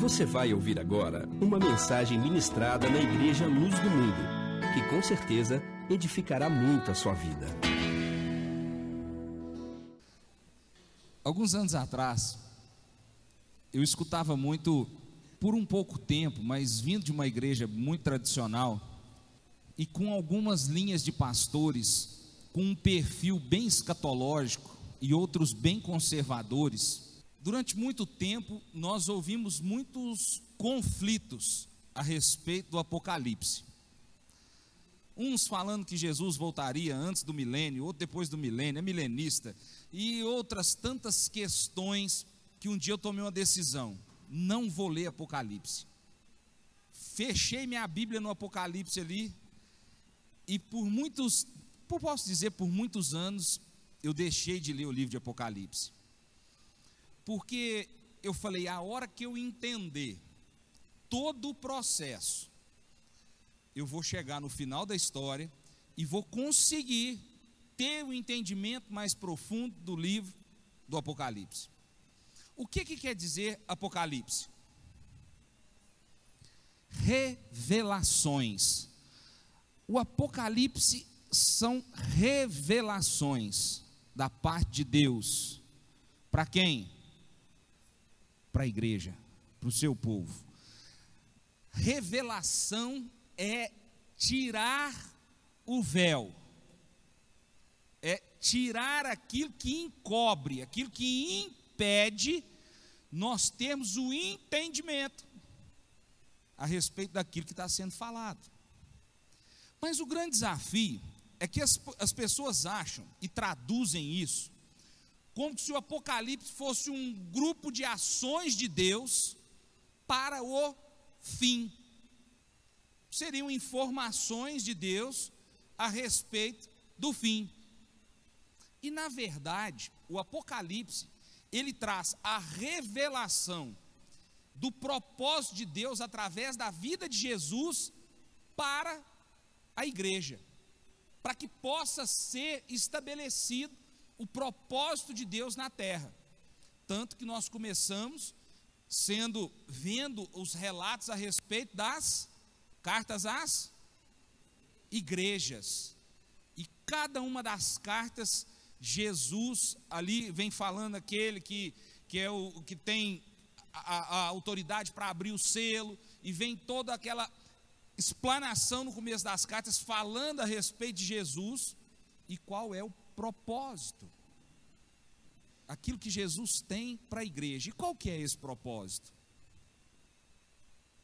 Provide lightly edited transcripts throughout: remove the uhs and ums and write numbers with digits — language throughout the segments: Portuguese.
Você vai ouvir agora uma mensagem ministrada na Igreja Luz do Mundo, que com certeza edificará muito a sua vida. Alguns anos atrás, eu escutava muito, por um pouco tempo, mas vindo de uma igreja muito tradicional e com algumas linhas de pastores, com um perfil bem escatológico e outros bem conservadores. Durante muito tempo, nós ouvimos muitos conflitos a respeito do Apocalipse. Uns falando que Jesus voltaria antes do milênio, outro depois do milênio, é milenista, e outras tantas questões que um dia eu tomei uma decisão: não vou ler Apocalipse. Fechei minha Bíblia no Apocalipse ali, e por muitos anos, eu deixei de ler o livro de Apocalipse. Porque eu falei, a hora que eu entender todo o processo, eu vou chegar no final da história e vou conseguir ter o entendimento mais profundo do livro do Apocalipse. O que quer dizer Apocalipse? Revelações. O Apocalipse são revelações da parte de Deus. Para quem? Para a igreja, para o seu povo. Revelação é tirar o véu, é tirar aquilo que encobre, aquilo que impede nós termos o entendimento a respeito daquilo que está sendo falado. Mas o grande desafio é que as pessoas acham e traduzem isso como se o Apocalipse fosse um grupo de ações de Deus para o fim. Seriam informações de Deus a respeito do fim. E na verdade, o Apocalipse, ele traz a revelação do propósito de Deus através da vida de Jesus para a igreja, para que possa ser estabelecido o propósito de Deus na terra. Tanto que nós começamos vendo os relatos a respeito das cartas às igrejas, e cada uma das cartas, Jesus ali vem falando aquele que é o que tem a autoridade para abrir o selo, e vem toda aquela explanação no começo das cartas falando a respeito de Jesus e qual é o propósito, aquilo que Jesus tem para a igreja. E qual que é esse propósito?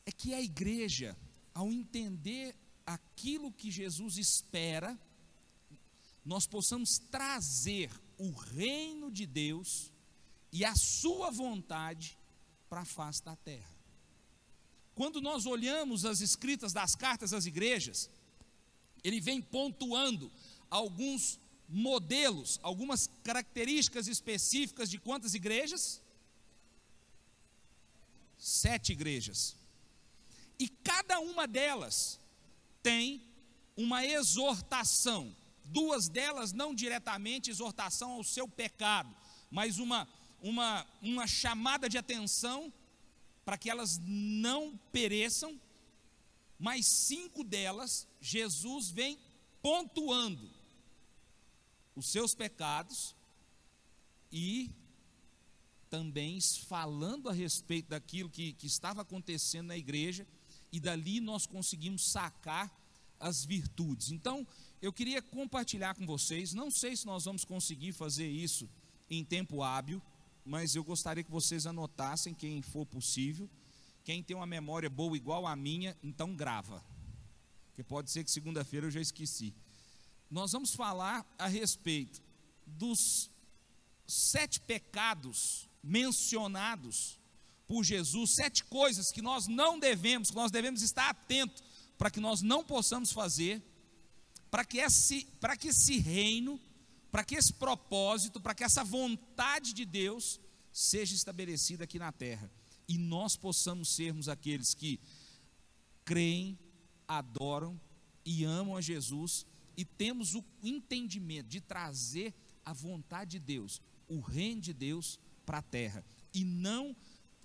É que a igreja, ao entender aquilo que Jesus espera, nós possamos trazer o reino de Deus e a sua vontade para a face da terra. Quando nós olhamos as escritas das cartas às igrejas, ele vem pontuando alguns modelos, algumas características específicas de quantas igrejas? 7 igrejas. E cada uma delas tem uma exortação. 2 delas não diretamente exortação ao seu pecado, mas uma chamada de atenção para que elas não pereçam. Mas 5 delas, Jesus vem pontuando os seus pecados e também falando a respeito daquilo que estava acontecendo na igreja, e dali nós conseguimos sacar as virtudes. Então, eu queria compartilhar com vocês, não sei se nós vamos conseguir fazer isso em tempo hábil, mas eu gostaria que vocês anotassem, quem for possível. Quem tem uma memória boa igual a minha, então grava, porque pode ser que segunda-feira eu já esqueci. Nós vamos falar a respeito dos 7 pecados mencionados por Jesus, 7 coisas que nós não devemos, que nós devemos estar atentos para que nós não possamos fazer, para que esse reino, para que esse propósito, para que essa vontade de Deus seja estabelecida aqui na terra, e nós possamos sermos aqueles que creem, adoram e amam a Jesus, e temos o entendimento de trazer a vontade de Deus, o reino de Deus para a terra, e não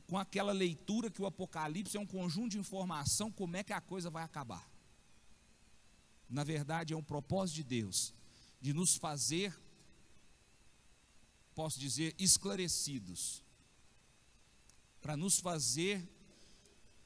com aquela leitura que o Apocalipse é um conjunto de informação, como é que a coisa vai acabar. Na verdade, é um propósito de Deus, de nos fazer, posso dizer, esclarecidos, para nos fazer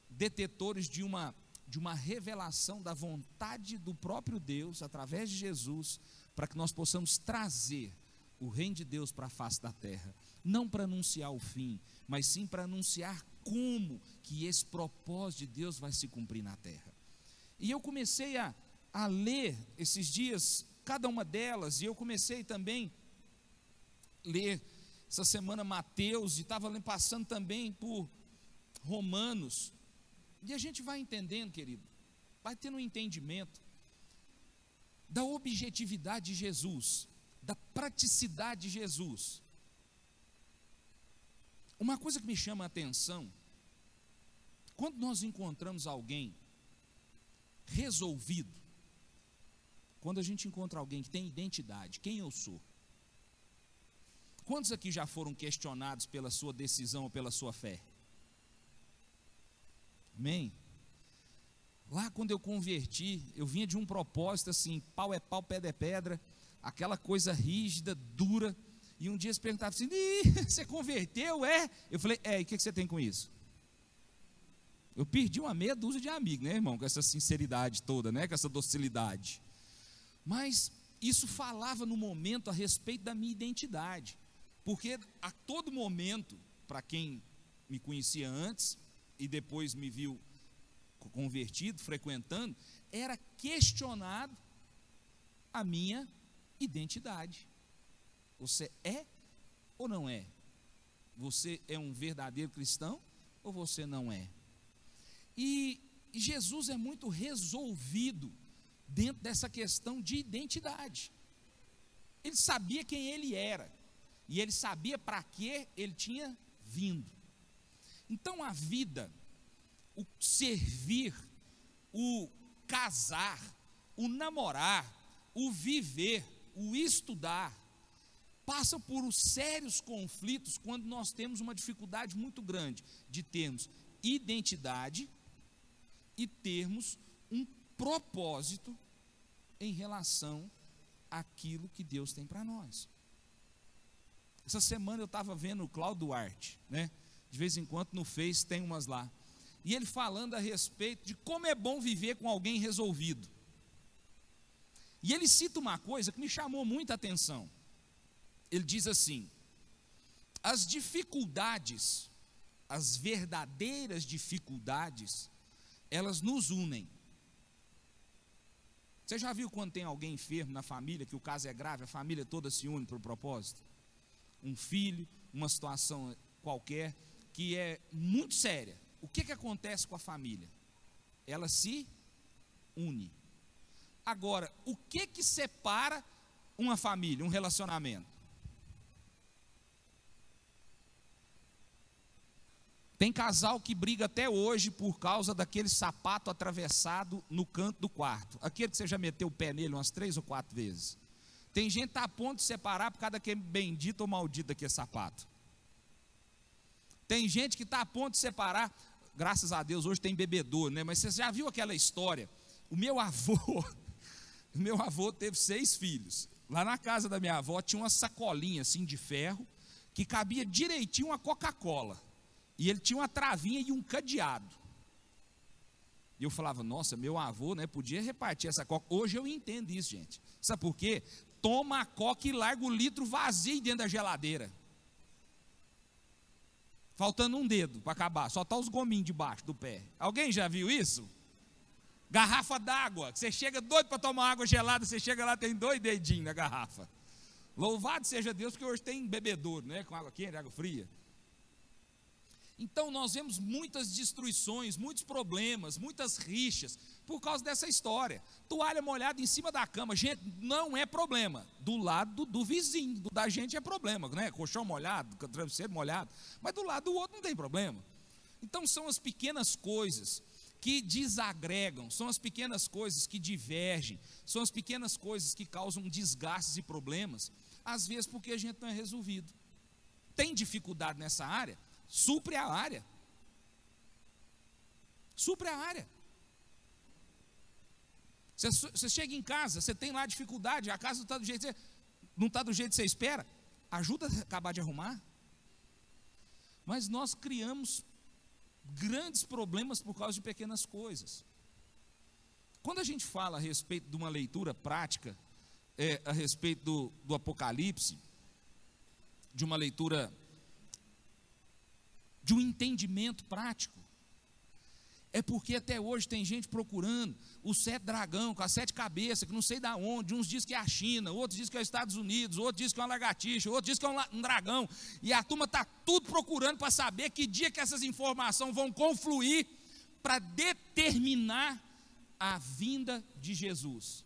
detetores de uma revelação da vontade do próprio Deus, através de Jesus, para que nós possamos trazer o reino de Deus para a face da terra, não para anunciar o fim, mas sim para anunciar como que esse propósito de Deus vai se cumprir na terra. E eu comecei a ler esses dias, cada uma delas, e eu comecei também a ler essa semana Mateus, e estava passando também por Romanos, e a gente vai entendendo, querido, vai tendo um entendimento da objetividade de Jesus, da praticidade de Jesus. Uma coisa que me chama a atenção, quando nós encontramos alguém resolvido, quando a gente encontra alguém que tem identidade, quem eu sou? Quantos aqui já foram questionados pela sua decisão ou pela sua fé? Amém? Lá quando eu converti, eu vinha de um propósito assim, pau é pau, pedra é pedra, aquela coisa rígida, dura, e um dia se perguntava assim, você converteu, é? Eu falei, e o que você tem com isso? Eu perdi uma meia dúzia de amigos, né, irmão, com essa sinceridade toda, né, com essa docilidade, mas isso falava no momento a respeito da minha identidade, porque a todo momento, para quem me conhecia antes, e depois me viu convertido, frequentando, era questionado a minha identidade. Você é ou não é? Você é um verdadeiro cristão ou você não é? E Jesus é muito resolvido dentro dessa questão de identidade. Ele sabia quem ele era, e ele sabia para que ele tinha vindo. Então a vida, o servir, o casar, o namorar, o viver, o estudar, passa por sérios conflitos quando nós temos uma dificuldade muito grande de termos identidade e termos um propósito em relação àquilo que Deus tem para nós. Essa semana eu estava vendo o Cláudio Duarte, né? De vez em quando no Face tem umas lá, e ele falando a respeito de como é bom viver com alguém resolvido. E ele cita uma coisa que me chamou muita atenção. Ele diz assim: as dificuldades, as verdadeiras dificuldades, elas nos unem. Você já viu quando tem alguém enfermo na família, que o caso é grave, a família toda se une para o propósito? Um filho, uma situação qualquer, que é muito séria. O que acontece com a família? Ela se une. Agora, o que separa uma família, um relacionamento? Tem casal que briga até hoje por causa daquele sapato atravessado no canto do quarto, aquele que você já meteu o pé nele umas 3 ou 4 vezes. Tem gente que está a ponto de separar por causa daquele bendito ou maldito daquele sapato. Tem gente que está a ponto de separar, graças a Deus hoje tem bebedouro, né? Mas você já viu aquela história? O meu avô teve 6 filhos. Lá na casa da minha avó tinha uma sacolinha assim de ferro, que cabia direitinho uma Coca-Cola. E ele tinha uma travinha e um cadeado. E eu falava, nossa, meu avô, né, podia repartir essa Coca. Hoje eu entendo isso, gente. Sabe por quê? Toma a Coca e larga o litro vazio dentro da geladeira. Faltando um dedo para acabar, só está os gominhos debaixo do pé. Alguém já viu isso? Garrafa d'água, você chega doido para tomar água gelada, você chega lá, tem 2 dedinhos na garrafa. Louvado seja Deus que hoje tem bebedouro, né, com água quente, água fria. Então nós vemos muitas destruições, muitos problemas, muitas rixas, por causa dessa história. Toalha molhada em cima da cama, gente, não é problema. Do lado do vizinho, da gente é problema, né? Colchão molhado, travesseiro molhado, mas do lado do outro não tem problema. Então são as pequenas coisas que desagregam, são as pequenas coisas que divergem, são as pequenas coisas que causam desgastes e problemas, às vezes porque a gente não é resolvido. Tem dificuldade nessa área? Supre a área, supre a área. Você chega em casa, você tem lá dificuldade, a casa não está do jeito que você espera, ajuda a acabar de arrumar. Mas nós criamos grandes problemas por causa de pequenas coisas. Quando a gente fala a respeito de uma leitura prática, a respeito do Apocalipse, de uma leitura, de um entendimento prático, é porque até hoje tem gente procurando o 7 dragão, com as 7 cabeças, que não sei da onde, uns dizem que é a China, outros dizem que é os Estados Unidos, outros dizem que é uma lagartixa, outros dizem que é um dragão, e a turma está tudo procurando para saber que dia que essas informações vão confluir para determinar a vinda de Jesus.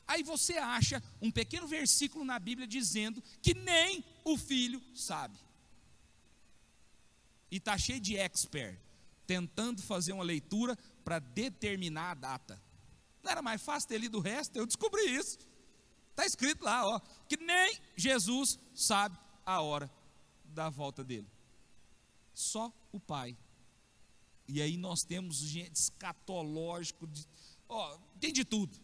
Aí você acha um pequeno versículo na Bíblia dizendo que nem o filho sabe. E está cheio de expert, tentando fazer uma leitura para determinar a data. Não era mais fácil ter lido o resto? Eu descobri isso. Está escrito lá, ó, que nem Jesus sabe a hora da volta dele. Só o Pai. E aí nós temos gente escatológico, tem de tudo,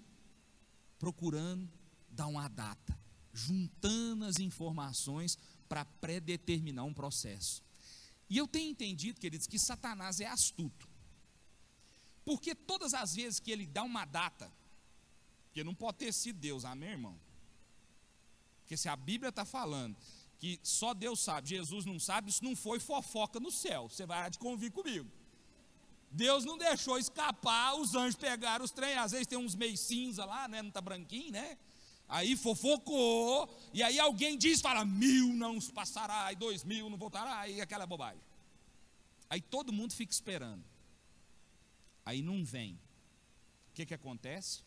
procurando dar uma data, juntando as informações para predeterminar um processo. E eu tenho entendido, queridos, que Satanás é astuto, porque todas as vezes que ele dá uma data, que não pode ter sido Deus, amém, irmão? Porque se a Bíblia está falando que só Deus sabe, Jesus não sabe, isso não foi fofoca no céu, você vai de convir comigo. Deus não deixou escapar, os anjos pegaram os trem, às vezes tem uns meio cinza lá, né? Não está branquinho, né? Aí fofocou, e aí alguém diz, fala, 1000 não passará, e 2000 não voltará, e aquela bobagem. Aí todo mundo fica esperando. Aí não vem. O que acontece?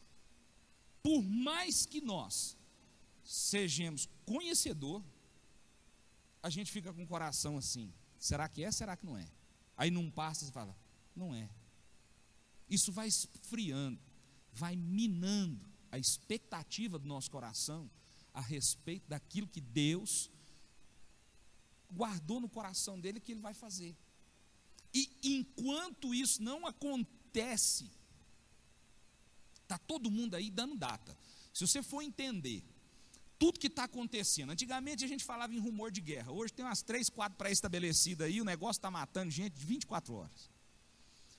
Por mais que nós sejamos conhecedor, a gente fica com o coração assim, será que é, será que não é? Aí não passa e fala, não é. Isso vai esfriando, vai minando a expectativa do nosso coração a respeito daquilo que Deus guardou no coração dele que ele vai fazer. E enquanto isso não acontece, está todo mundo aí dando data. Se você for entender tudo que está acontecendo, antigamente a gente falava em rumor de guerra, hoje tem umas 3, 4 pré-estabelecidas aí, o negócio está matando gente de 24 horas.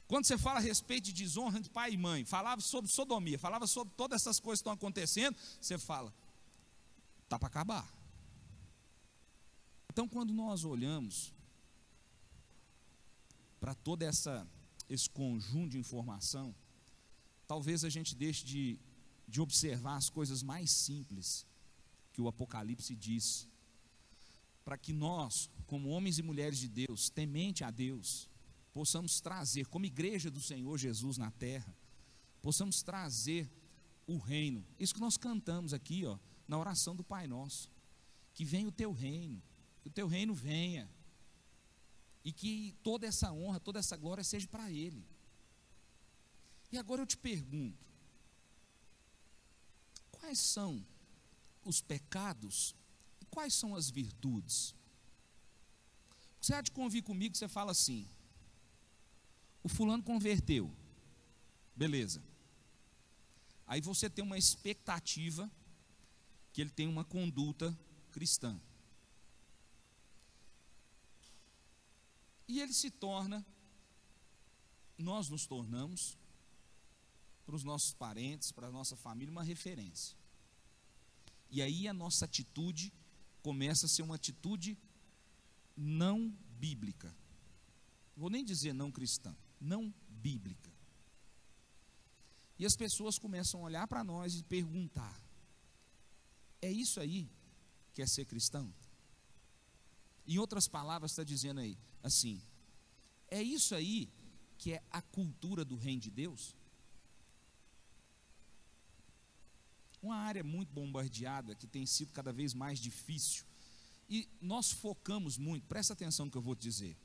Quando você fala a respeito de desonra de pai e mãe, falava sobre sodomia, falava sobre todas essas coisas que estão acontecendo, você fala, está para acabar. Então, quando nós olhamos para todo esse conjunto de informação, talvez a gente deixe de observar as coisas mais simples que o Apocalipse diz, para que nós, como homens e mulheres de Deus, temente a Deus, possamos trazer, como igreja do Senhor Jesus na terra, possamos trazer o reino, isso que nós cantamos aqui, ó, na oração do Pai Nosso, que venha o teu reino, que o teu reino venha, e que toda essa honra, toda essa glória seja para Ele. E agora eu te pergunto, quais são os pecados e quais são as virtudes? Você há de convir comigo que você fala assim, o fulano converteu, beleza. Aí você tem uma expectativa que ele tem uma conduta cristã. E ele se torna, nós nos tornamos, para os nossos parentes, para a nossa família, uma referência. E aí a nossa atitude começa a ser uma atitude não bíblica. Vou nem dizer não cristã, não bíblica. E as pessoas começam a olhar para nós e perguntar, é isso aí que é ser cristão? Em outras palavras está dizendo aí, assim, é isso aí que é a cultura do reino de Deus? Uma área muito bombardeada, que tem sido cada vez mais difícil, e nós focamos muito, presta atenção no que eu vou te dizer,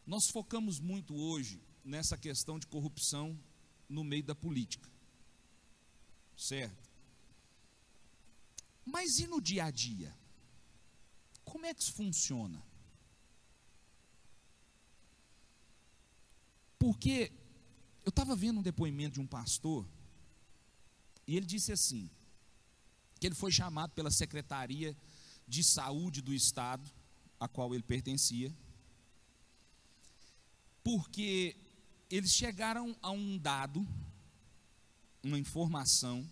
nós focamos muito hoje nessa questão de corrupção no meio da política, certo? Mas e no dia a dia? Como é que isso funciona? Porque Eu estava vendo um depoimento de um pastor, e ele disse assim, que ele foi chamado pela Secretaria de Saúde do Estado, a qual ele pertencia, porque eles chegaram a um dado, uma informação,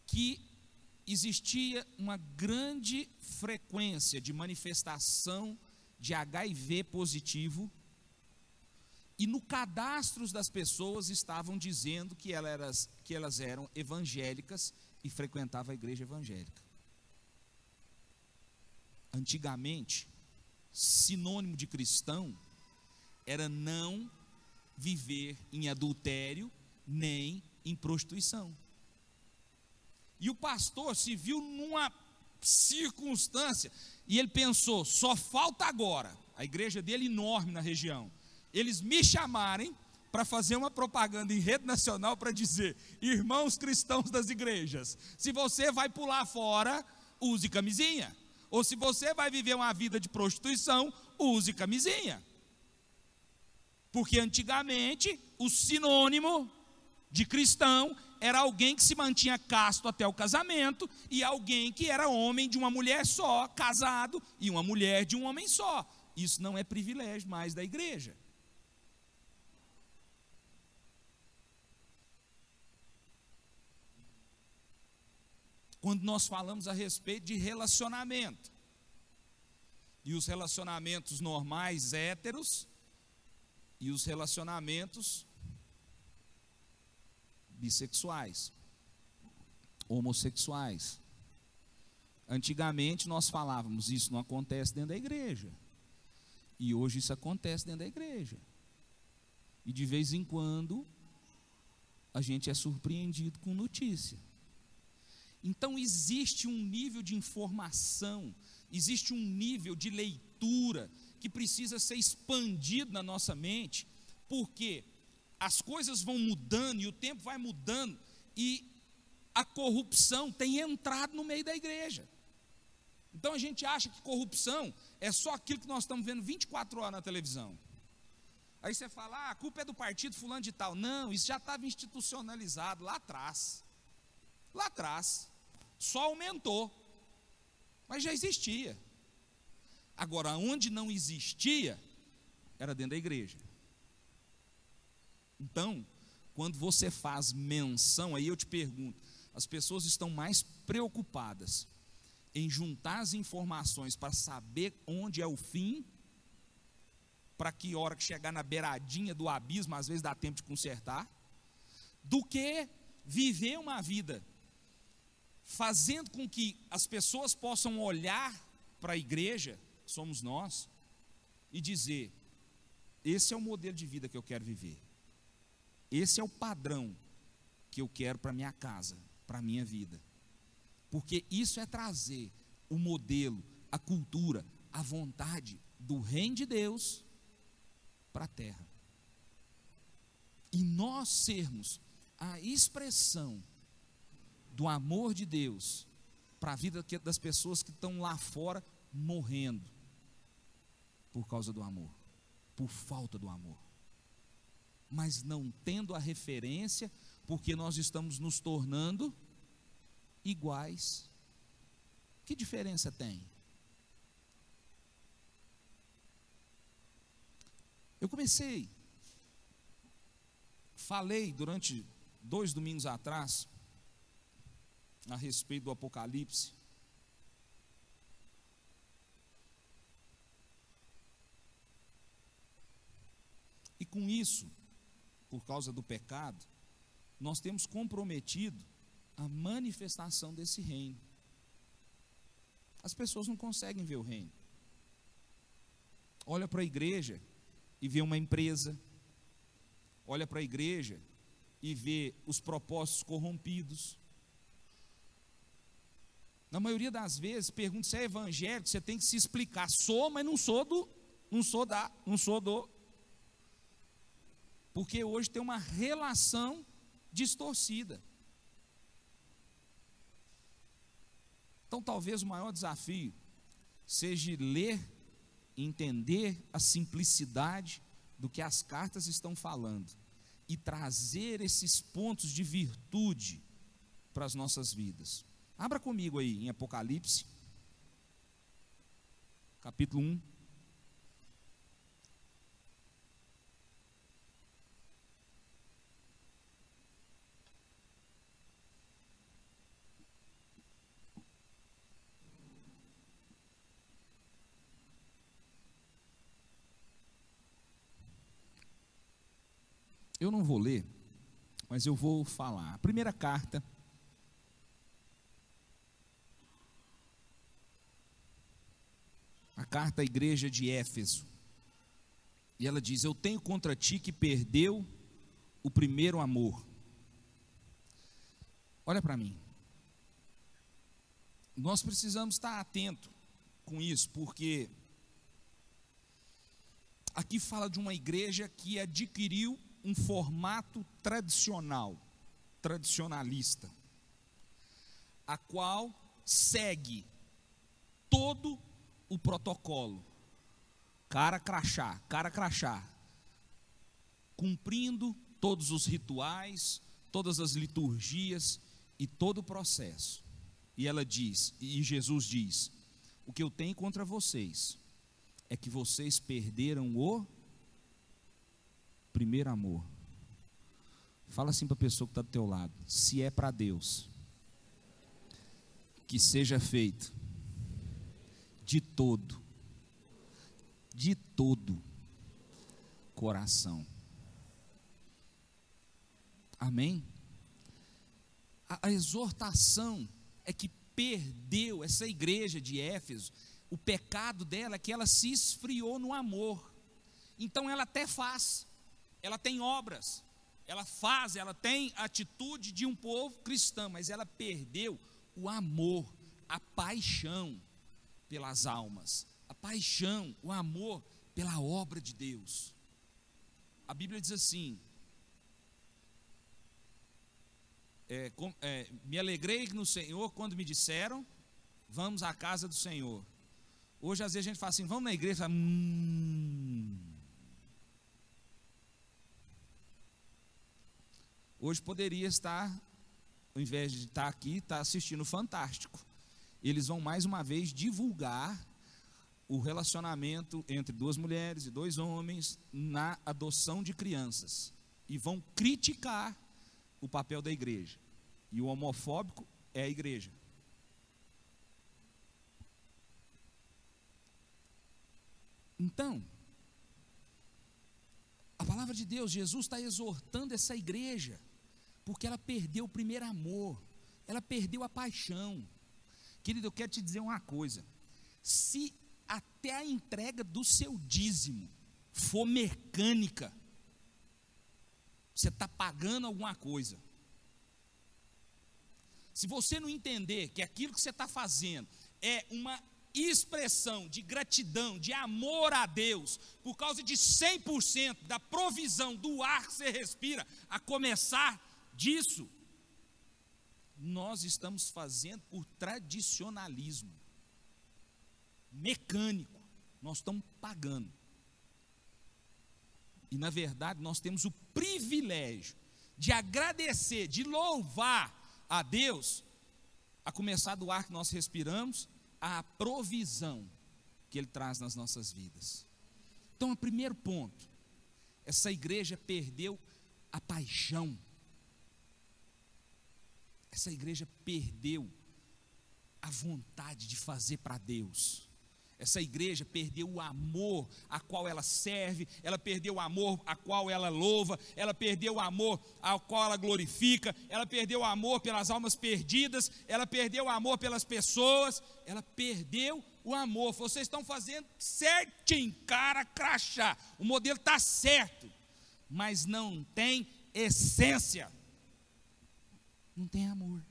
que existia uma grande frequência de manifestação de HIV positivo, e no cadastro das pessoas estavam dizendo que elas eram evangélicas e frequentavam a igreja evangélica. Antigamente, sinônimo de cristão era não viver em adultério nem em prostituição. E o pastor se viu numa circunstância e ele pensou: só falta agora, a igreja dele enorme na região, eles me chamarem para fazer uma propaganda em rede nacional para dizer: irmãos cristãos das igrejas, se você vai pular fora, use camisinha. Ou se você vai viver uma vida de prostituição, use camisinha. Porque antigamente o sinônimo de cristão era alguém que se mantinha casto até o casamento, e alguém que era homem de uma mulher só, casado, e uma mulher de um homem só. Isso não é privilégio mais da igreja. Quando nós falamos a respeito de relacionamento, e os relacionamentos normais héteros, e os relacionamentos bissexuais, homossexuais. Antigamente nós falávamos: isso não acontece dentro da igreja. E hoje isso acontece dentro da igreja. E de vez em quando a gente é surpreendido com notícia. Então existe um nível de informação, existe um nível de leitura que precisa ser expandido na nossa mente, porque as coisas vão mudando e o tempo vai mudando, e a corrupção tem entrado no meio da igreja. Então a gente acha que corrupção é só aquilo que nós estamos vendo 24 horas na televisão. Aí você fala: a culpa é do partido fulano de tal. Não, isso já estava institucionalizado lá atrás. Lá atrás, só aumentou, mas já existia. Agora, onde não existia, era dentro da igreja. Então, quando você faz menção, aí eu te pergunto: as pessoas estão mais preocupadas em juntar as informações para saber onde é o fim, para que hora que chegar na beiradinha do abismo, às vezes dá tempo de consertar, do que viver uma vida fazendo com que as pessoas possam olhar para a igreja, que somos nós, e dizer: esse é o modelo de vida que eu quero viver, esse é o padrão que eu quero para minha casa, para a minha vida. Porque isso é trazer o modelo, a cultura, a vontade do reino de Deus para a terra. E nós sermos a expressão do amor de Deus para a vida das pessoas que estão lá fora morrendo por causa do amor, por falta do amor, mas não tendo a referência, porque nós estamos nos tornando iguais. Que diferença tem? Eu falei durante 2 domingos atrás a respeito do Apocalipse. E com isso, por causa do pecado, nós temos comprometido a manifestação desse reino. As pessoas não conseguem ver o reino. Olha para a igreja e vê uma empresa. Olha para a igreja e vê os propósitos corrompidos. Na maioria das vezes, pergunta se é evangélico, você tem que se explicar: sou, mas não sou do. Porque hoje tem uma relação distorcida. Então talvez o maior desafio seja ler e entender a simplicidade do que as cartas estão falando e trazer esses pontos de virtude para as nossas vidas. Abra comigo aí em Apocalipse, capítulo 1. Eu não vou ler, mas eu vou falar. A primeira carta, a carta à igreja de Éfeso. E ela diz: eu tenho contra ti que perdeu o primeiro amor. Olha para mim. Nós precisamos estar atentos com isso, porque aqui fala de uma igreja que adquiriu um formato tradicionalista, a qual segue todo o protocolo, cara crachá, cumprindo todos os rituais, todas as liturgias e todo o processo. E ela diz, e Jesus diz: o que eu tenho contra vocês é que vocês perderam o primeiro amor. Fala assim para a pessoa que está do teu lado: se é para Deus, que seja feito de todo coração. Amém? A exortação é que perdeu essa igreja de Éfeso, o pecado dela é que ela se esfriou no amor. Então ela até faz, ela tem obras, ela tem a atitude de um povo cristão, mas ela perdeu o amor, a paixão pelas almas, a paixão, o amor pela obra de Deus. A Bíblia diz assim: me alegrei no Senhor quando me disseram, vamos à casa do Senhor. Hoje às vezes a gente fala assim, vamos na igreja, fala, Hoje poderia estar, ao invés de estar aqui, estar assistindo o Fantástico. Eles vão mais uma vez divulgar o relacionamento entre duas mulheres e dois homens na adoção de crianças. E vão criticar o papel da igreja. E o homofóbico é a igreja. Então, a palavra de Deus, Jesus está exortando essa igreja, porque ela perdeu o primeiro amor, ela perdeu a paixão. Querido, eu quero te dizer uma coisa: se até a entrega do seu dízimo for mecânica, você está pagando alguma coisa. Se você não entender que aquilo que você está fazendo é uma expressão de gratidão, de amor a Deus, por causa de 100% da provisão do ar que você respira, a começar disso, nós estamos fazendo por tradicionalismo mecânico, nós estamos pagando. E na verdade nós temos o privilégio de agradecer, de louvar a Deus, a começar do ar que nós respiramos, a provisão que Ele traz nas nossas vidas. Então, o primeiro ponto, essa igreja perdeu a paixão, essa igreja perdeu a vontade de fazer para Deus. Essa igreja perdeu o amor a qual ela serve, ela perdeu o amor a qual ela louva, ela perdeu o amor ao qual ela glorifica, ela perdeu o amor pelas almas perdidas, ela perdeu o amor pelas pessoas, ela perdeu o amor. Vocês estão fazendo certinho, cara crachá, o modelo está certo, mas não tem essência, não tem amor.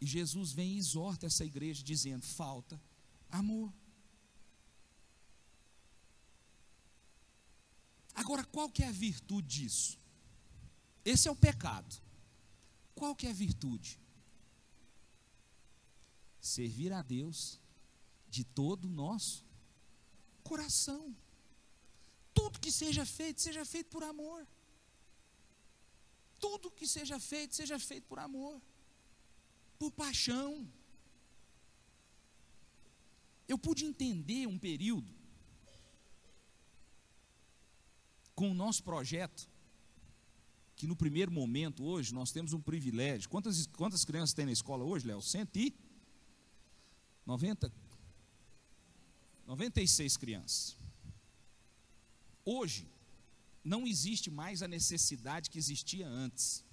E Jesus vem e exorta essa igreja dizendo: falta amor. Agora, qual que é a virtude disso? Esse é o pecado. Qual que é a virtude? Servir a Deus de todo o nosso coração. tudo que seja feito por amor. Tudo que seja feito por amor, por paixão. Eu pude entender um período com o nosso projeto, que no primeiro momento, hoje, nós temos um privilégio. Quantas crianças tem na escola hoje, Léo? 96 crianças. Hoje, não existe mais a necessidade que existia antes.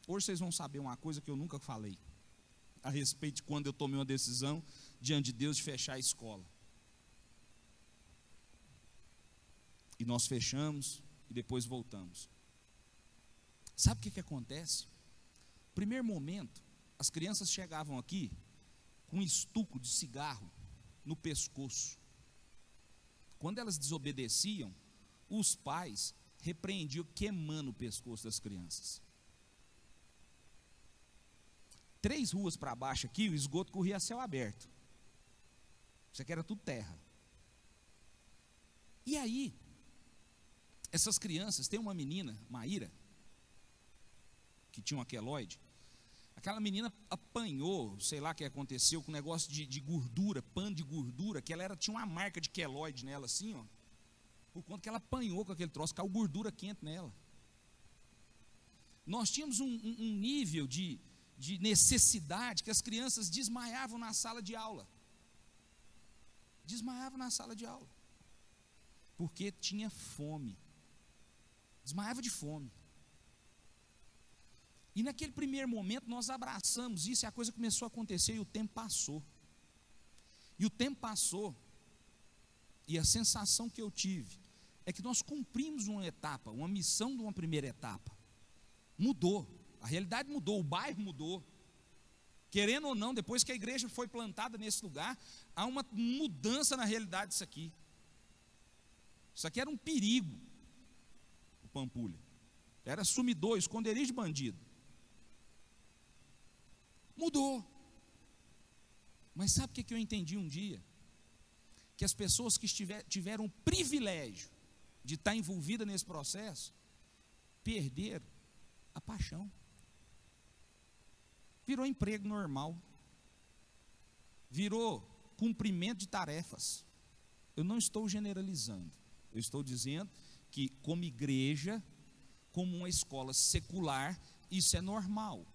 Hoje vocês vão saber uma coisa que eu nunca falei, a respeito de quando eu tomei uma decisão diante de Deus de fechar a escola. E nós fechamos e depois voltamos. Sabe o que acontece? Primeiro momento, as crianças chegavam aqui com um estuco de cigarro no pescoço. Quando elas desobedeciam, os pais repreendiam queimando o pescoço das crianças. 3 ruas para baixo aqui, o esgoto corria a céu aberto. Isso aqui era tudo terra. E aí, essas crianças, tem uma menina, Maíra, que tinha uma queloide. Aquela menina apanhou, sei lá o que aconteceu, com um negócio de gordura, pano de gordura, que ela tinha uma marca de queloide nela assim, ó, por conta que ela apanhou com aquele troço, caiu gordura quente nela. Nós tínhamos um nível de necessidade que as crianças desmaiavam na sala de aula. Desmaiavam na sala de aula, porque tinha fome. Desmaiava de fome. E naquele primeiro momento nós abraçamos isso e a coisa começou a acontecer e o tempo passou. E o tempo passou e a sensação que eu tive é que nós cumprimos uma etapa, uma missão de uma primeira etapa. Mudou, a realidade mudou, o bairro mudou. Querendo ou não, depois que a igreja foi plantada nesse lugar, há uma mudança na realidade disso aqui. Isso aqui era um perigo, o Pampulha. Era sumidor, esconderijo de bandido. Mudou. Mas sabe o que eu entendi um dia? Que as pessoas que tiveram o privilégio de estar envolvidas nesse processo, perderam a paixão. Virou emprego normal. Virou cumprimento de tarefas. Eu não estou generalizando. Eu estou dizendo que como igreja, como uma escola secular, isso é normal.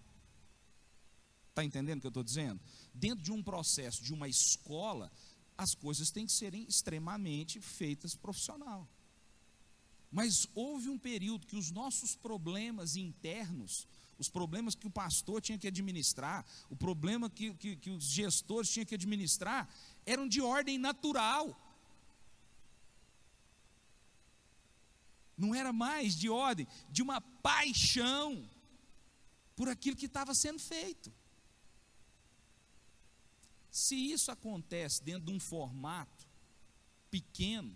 Está entendendo o que eu estou dizendo? Dentro de um processo de uma escola, as coisas têm que serem extremamente feitas profissional. Mas houve um período que os nossos problemas internos, os problemas que o pastor tinha que administrar, o problema que os gestores tinham que administrar, eram de ordem natural. Não era mais de ordem de uma paixão por aquilo que estava sendo feito. Se isso acontece dentro de um formato pequeno,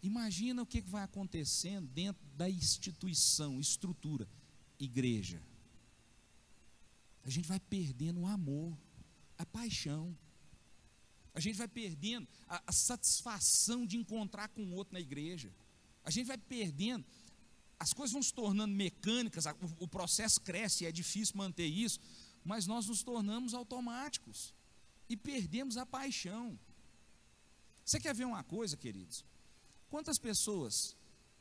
imagina o que vai acontecendo dentro da instituição, estrutura, igreja. A gente vai perdendo o amor, a paixão. A gente vai perdendo a satisfação de encontrar com o outro na igreja. A gente vai perdendo, as coisas vão se tornando mecânicas, o processo cresce e é difícil manter isso, mas nós nos tornamos automáticos e perdemos a paixão. Você quer ver uma coisa, queridos? Quantas pessoas,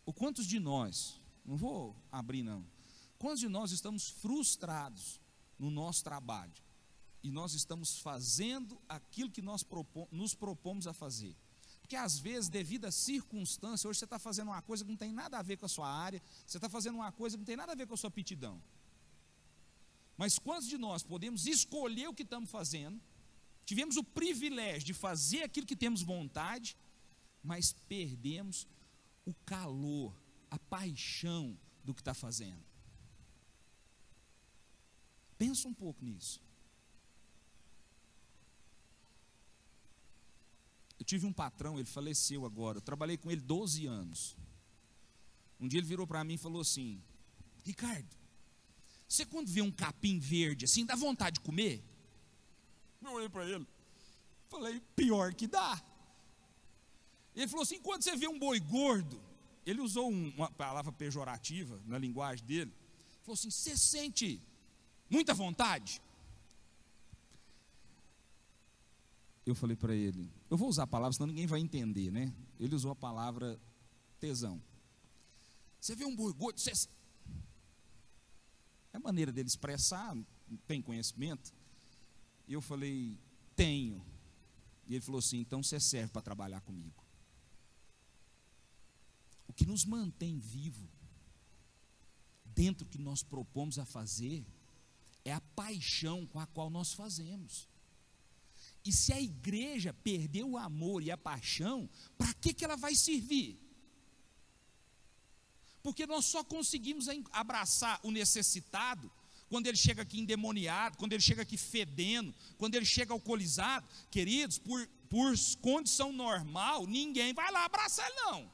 ou quantos de nós, não vou abrir não, quantos de nós estamos frustrados no nosso trabalho e nós estamos fazendo aquilo que nós nos propomos a fazer? Porque às vezes, devido às circunstâncias, hoje você está fazendo uma coisa que não tem nada a ver com a sua área, você está fazendo uma coisa que não tem nada a ver com a sua aptidão. Mas quantos de nós podemos escolher o que estamos fazendo, tivemos o privilégio de fazer aquilo que temos vontade, mas perdemos o calor, a paixão do que está fazendo? Pensa um pouco nisso. Eu tive um patrão, ele faleceu agora, eu trabalhei com ele 12 anos. Um dia ele virou para mim e falou assim: Ricardo, você quando vê um capim verde assim, dá vontade de comer? Eu olhei para ele, Falei, pior que dá. Ele falou assim, quando você vê um boi gordo, ele usou uma palavra pejorativa na linguagem dele, falou assim, você sente muita vontade? Eu falei para ele, eu vou usar a palavra, senão ninguém vai entender, né? Ele usou a palavra tesão. Você vê um boi gordo, você... É a maneira dele expressar, não tem conhecimento. E eu falei, tenho. E ele falou assim, então você serve para trabalhar comigo. O que nos mantém vivo, dentro do que nós propomos a fazer, é a paixão com a qual nós fazemos. E se a igreja perder o amor e a paixão, para que ela vai servir? Porque nós só conseguimos abraçar o necessitado quando ele chega aqui endemoniado, quando ele chega aqui fedendo, quando ele chega alcoolizado. Queridos, por condição normal, ninguém vai lá abraçar ele, não.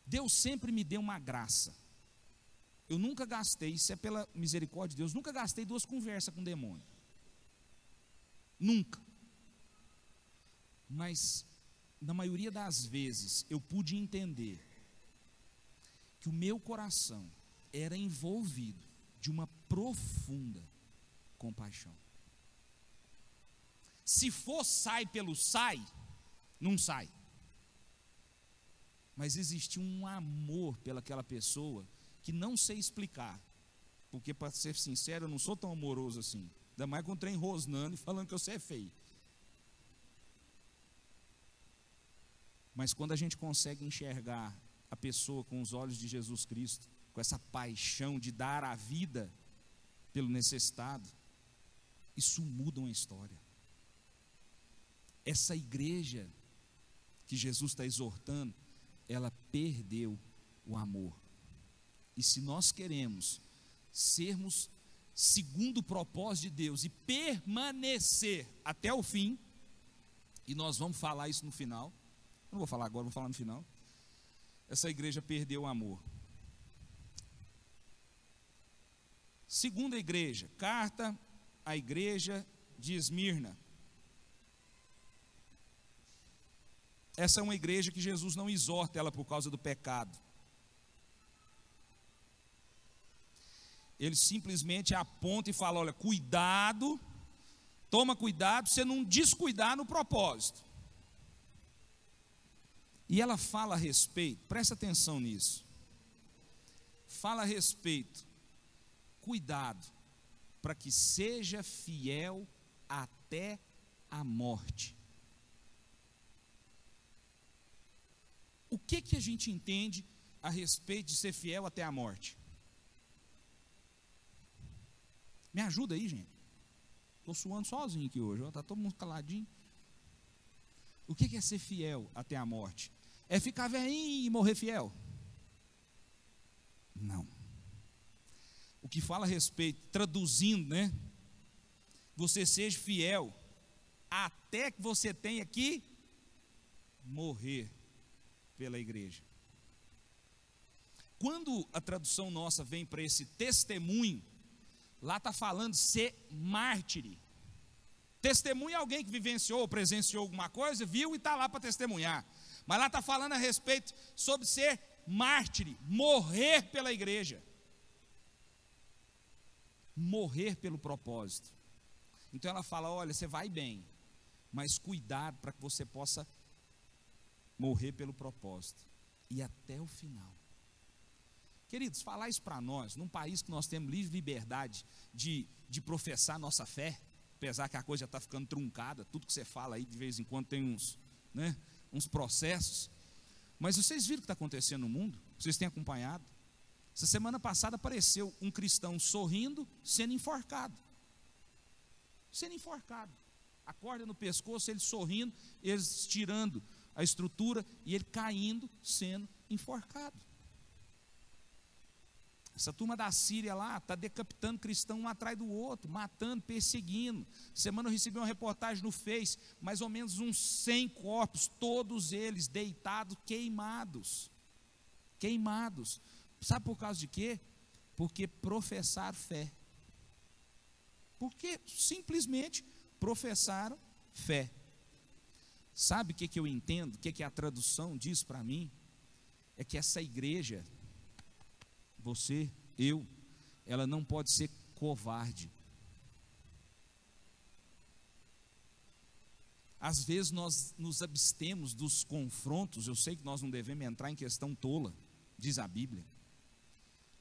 Deus sempre me deu uma graça. Eu nunca gastei, isso é pela misericórdia de Deus, nunca gastei 2 conversas com o demônio. Nunca. Mas, na maioria das vezes, eu pude entender que o meu coração era envolvido de uma profunda compaixão. Se for sai pelo sai, não sai. Mas existia um amor pelaquela pessoa que não sei explicar. Porque, para ser sincero, eu não sou tão amoroso assim. Ainda mais com o trem rosnando e falando que você é feio. Mas quando a gente consegue enxergar a pessoa com os olhos de Jesus Cristo, com essa paixão de dar a vida pelo necessitado, isso muda uma história. Essa igreja que Jesus está exortando, ela perdeu o amor. E se nós queremos sermos segundo o propósito de Deus e permanecer até o fim, e nós vamos falar isso no final, eu não vou falar agora, vou falar no final. Essa igreja perdeu o amor. Segunda igreja, carta à igreja de Esmirna. Essa é uma igreja que Jesus não exorta ela por causa do pecado. Ele simplesmente aponta e fala, olha, cuidado, toma cuidado, você não descuidar no propósito. E ela fala a respeito, presta atenção nisso, fala a respeito, cuidado, para que seja fiel até a morte. O que a gente entende a respeito de ser fiel até a morte? Me ajuda aí, gente. Estou suando sozinho aqui hoje, está todo mundo caladinho. O que é ser fiel até a morte? É ficar velhinho e morrer fiel? Não. O que fala a respeito, traduzindo, né? Você seja fiel até que você tenha que morrer pela igreja. Quando a tradução nossa vem para esse testemunho, lá está falando ser mártire. Testemunha é alguém que vivenciou, presenciou alguma coisa, viu e está lá para testemunhar. Mas lá está falando a respeito sobre ser mártire, morrer pela igreja. Morrer pelo propósito. Então ela fala, olha, você vai bem, mas cuidado para que você possa morrer pelo propósito. E até o final. Queridos, falar isso para nós, num país que nós temos livre liberdade de professar nossa fé, apesar que a coisa já está ficando truncada, tudo que você fala aí de vez em quando tem uns processos, mas vocês viram o que está acontecendo no mundo? Vocês têm acompanhado? Essa semana passada apareceu um cristão sorrindo, sendo enforcado. A corda no pescoço, ele sorrindo, eles tirando a estrutura e ele caindo, sendo enforcado. Essa turma da Síria lá está decapitando cristão um atrás do outro, matando, perseguindo. Semana eu recebi uma reportagem no Face, mais ou menos uns 100 corpos, todos eles deitados, queimados. Sabe por causa de quê? Porque professaram fé. Porque simplesmente professaram fé. Sabe o que eu entendo? O que a tradução diz para mim? É que essa igreja, você, eu, ela não pode ser covarde. Às vezes nós nos abstemos dos confrontos. Eu sei que nós não devemos entrar em questão tola, diz a Bíblia,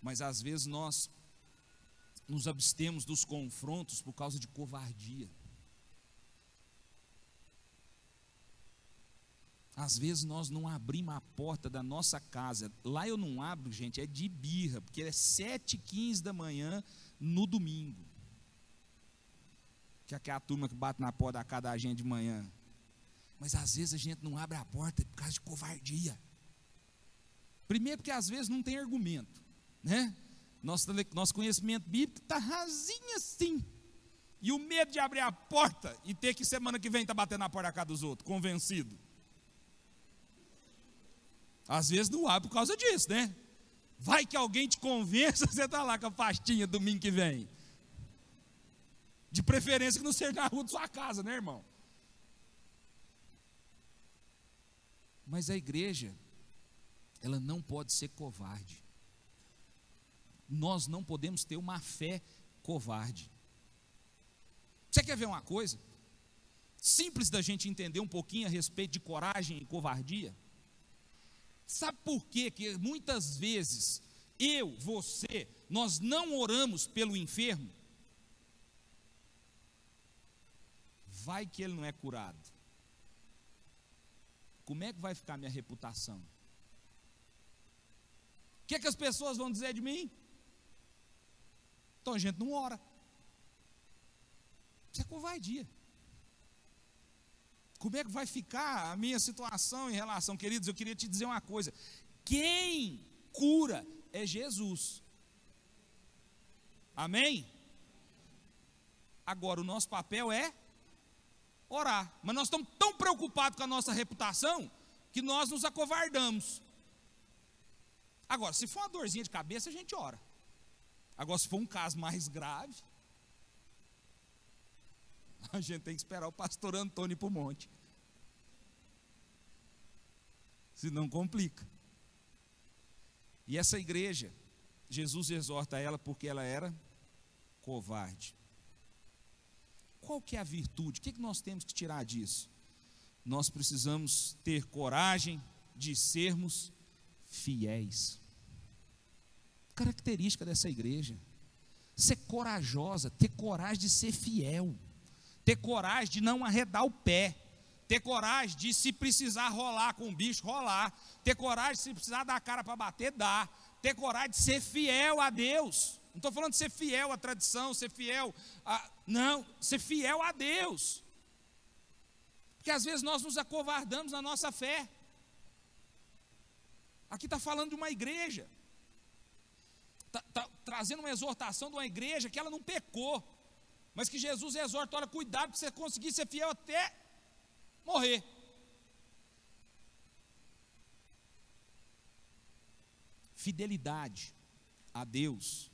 mas às vezes nós nos abstemos dos confrontos por causa de covardia. Às vezes nós não abrimos a porta da nossa casa. Lá eu não abro, gente, é de birra, porque é 7h15 da manhã no domingo. Que é aquela turma que bate na porta da casa da gente de manhã. Mas às vezes a gente não abre a porta por causa de covardia. Primeiro porque às vezes não tem argumento, né? Nosso conhecimento bíblico está rasinho assim. E o medo de abrir a porta e ter que semana que vem estar batendo na porta da casa dos outros, convencido. Às vezes não abre por causa disso, né? Vai que alguém te convença, você está lá com a pastinha domingo que vem. De preferência que não seja na rua de sua casa, né, irmão? Mas a igreja, ela não pode ser covarde. Nós não podemos ter uma fé covarde. Você quer ver uma coisa? Simples da gente entender um pouquinho a respeito de coragem e covardia. Sabe por quê? Que muitas vezes eu, você, nós não oramos pelo enfermo? Vai que ele não é curado. Como é que vai ficar a minha reputação? O que as pessoas vão dizer de mim? Então a gente não ora. Isso é covardia. Como é que vai ficar a minha situação em relação, queridos? Eu queria te dizer uma coisa: quem cura é Jesus. Amém? Agora o nosso papel é orar, mas nós estamos tão preocupados com a nossa reputação que nós nos acovardamos. Agora, se for uma dorzinha de cabeça, a gente ora. Agora, se for um caso mais grave, a gente tem que esperar o pastor Antônio ir para o monte. Senão complica. E essa igreja, Jesus exorta ela porque ela era covarde. Qual que é a virtude? O que nós temos que tirar disso? Nós precisamos ter coragem de sermos fiéis. Característica dessa igreja: ser corajosa, ter coragem de ser fiel, ter coragem de não arredar o pé, ter coragem de, se precisar rolar com o bicho, rolar, ter coragem de, se precisar dar a cara para bater, dar, ter coragem de ser fiel a Deus. Não estou falando de ser fiel à tradição, ser fiel a... Não, ser fiel a Deus. Porque às vezes nós nos acovardamos na nossa fé. Aqui está falando de uma igreja, está trazendo uma exortação de uma igreja que ela não pecou, mas que Jesus exorta: olha, cuidado para você conseguir ser fiel até morrer. Fidelidade a Deus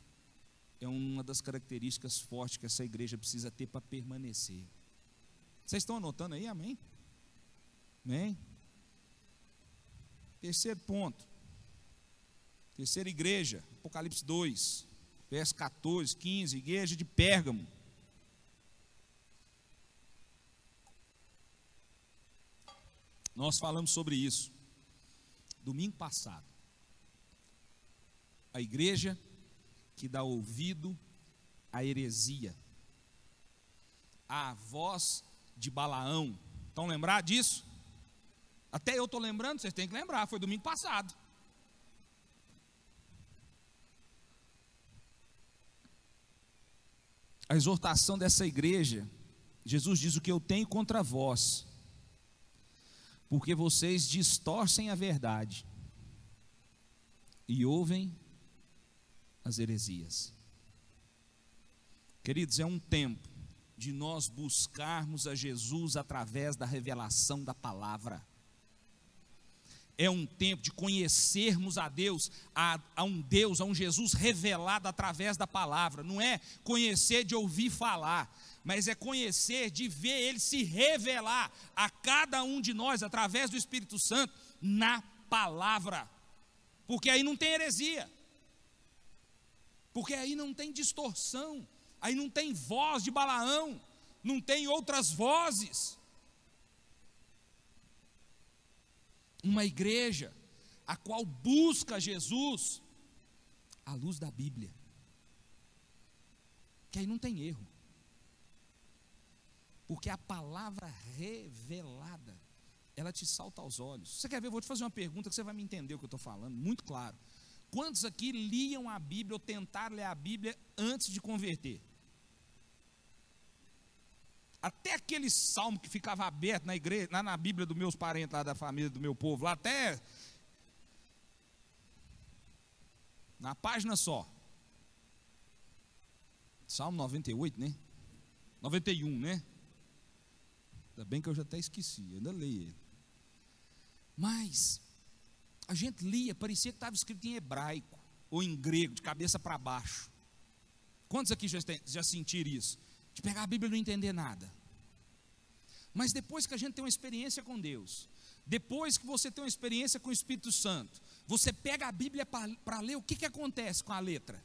é uma das características fortes que essa igreja precisa ter para permanecer. Vocês estão anotando aí? Amém? Amém? Terceiro ponto. Terceira igreja, Apocalipse 2, verso 14, 15, igreja de Pérgamo. Nós falamos sobre isso domingo passado. A igreja que dá ouvido à heresia, à voz de Balaão. Estão lembrados disso? Até eu estou lembrando, vocês têm que lembrar, foi domingo passado. A exortação dessa igreja, Jesus diz: o que eu tenho contra vós, porque vocês distorcem a verdade e ouvem as heresias. Queridos, é um tempo de nós buscarmos a Jesus através da revelação da palavra. é um tempo de conhecermos a Deus, a um Deus, a um Jesus revelado através da palavra. Não é conhecer de ouvir falar, mas é conhecer de ver Ele se revelar a cada um de nós através do Espírito Santo na palavra. Porque aí não tem heresia, porque aí não tem distorção, aí não tem voz de Balaão, não tem outras vozes. Uma igreja a qual busca Jesus à luz da Bíblia, que aí não tem erro, porque a palavra revelada, ela te salta aos olhos. Você quer ver? Eu vou te fazer uma pergunta que você vai me entender o que eu estou falando, muito claro. Quantos aqui liam a Bíblia ou tentaram ler a Bíblia antes de converter? Até aquele salmo que ficava aberto na igreja, lá na Bíblia dos meus parentes, lá da família do meu povo, lá até na página só. Salmo 98, né? 91, né? Ainda bem que eu já até esqueci, eu ainda leio ele. Mas a gente lia, parecia que estava escrito em hebraico ou em grego, de cabeça para baixo. Quantos aqui já sentiram isso? De pegar a Bíblia e não entender nada. Mas depois que a gente tem uma experiência com Deus, depois que você tem uma experiência com o Espírito Santo, você pega a Bíblia para ler, o que acontece com a letra?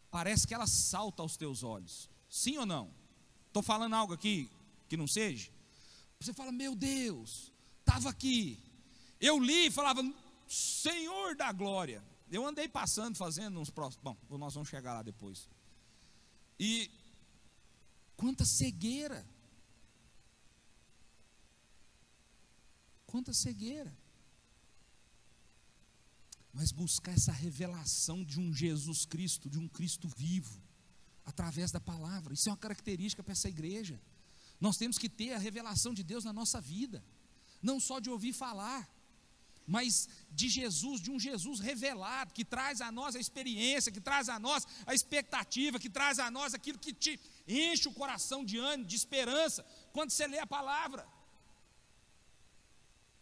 Parece que ela salta aos teus olhos. Sim ou não? Estou falando algo aqui que não seja? Você fala, meu Deus, estava aqui. Eu li e falava, Senhor da glória. Eu andei passando, fazendo uns próximos. Bom, nós vamos chegar lá depois. E quanta cegueira. Quanta cegueira. Mas buscar essa revelação de um Jesus Cristo, de um Cristo vivo, através da palavra. Isso é uma característica para essa igreja. Nós temos que ter a revelação de Deus na nossa vida. Não só de ouvir falar, mas de Jesus, de um Jesus revelado, que traz a nós a experiência, que traz a nós a expectativa, que traz a nós aquilo que te enche o coração de ânimo, de esperança, quando você lê a palavra.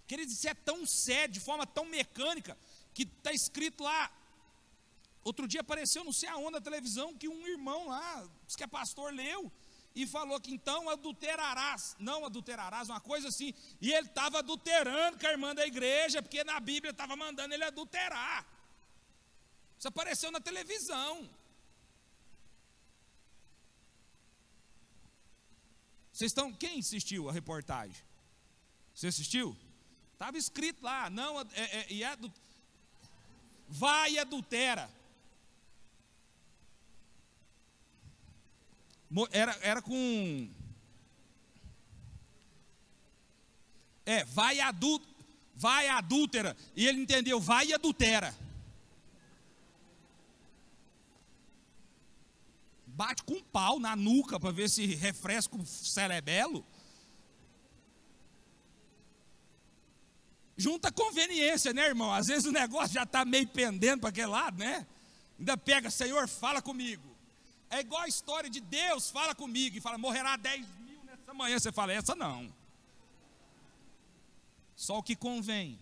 Querido, isso é tão sério, de forma tão mecânica, que está escrito lá. Outro dia apareceu, não sei aonde, na televisão, que um irmão lá, que é pastor, leu, e falou que então adulterarás, não adulterarás, uma coisa assim, e ele estava adulterando com a irmã da igreja, porque na Bíblia estava mandando ele adulterar. Isso apareceu na televisão. Vocês estão, quem assistiu a reportagem? Você assistiu? Estava escrito lá, não, vai e adultera. Era com vai adúltera, e ele entendeu, vai e adultera. Bate com um pau na nuca para ver se refresca o cerebelo. Junta conveniência, né, irmão? Às vezes o negócio já está meio pendendo para aquele lado, né? Ainda pega, Senhor, fala comigo. É igual a história de Deus, fala comigo, e fala, morrerá 10 mil nessa manhã. Você fala, essa não. Só o que convém.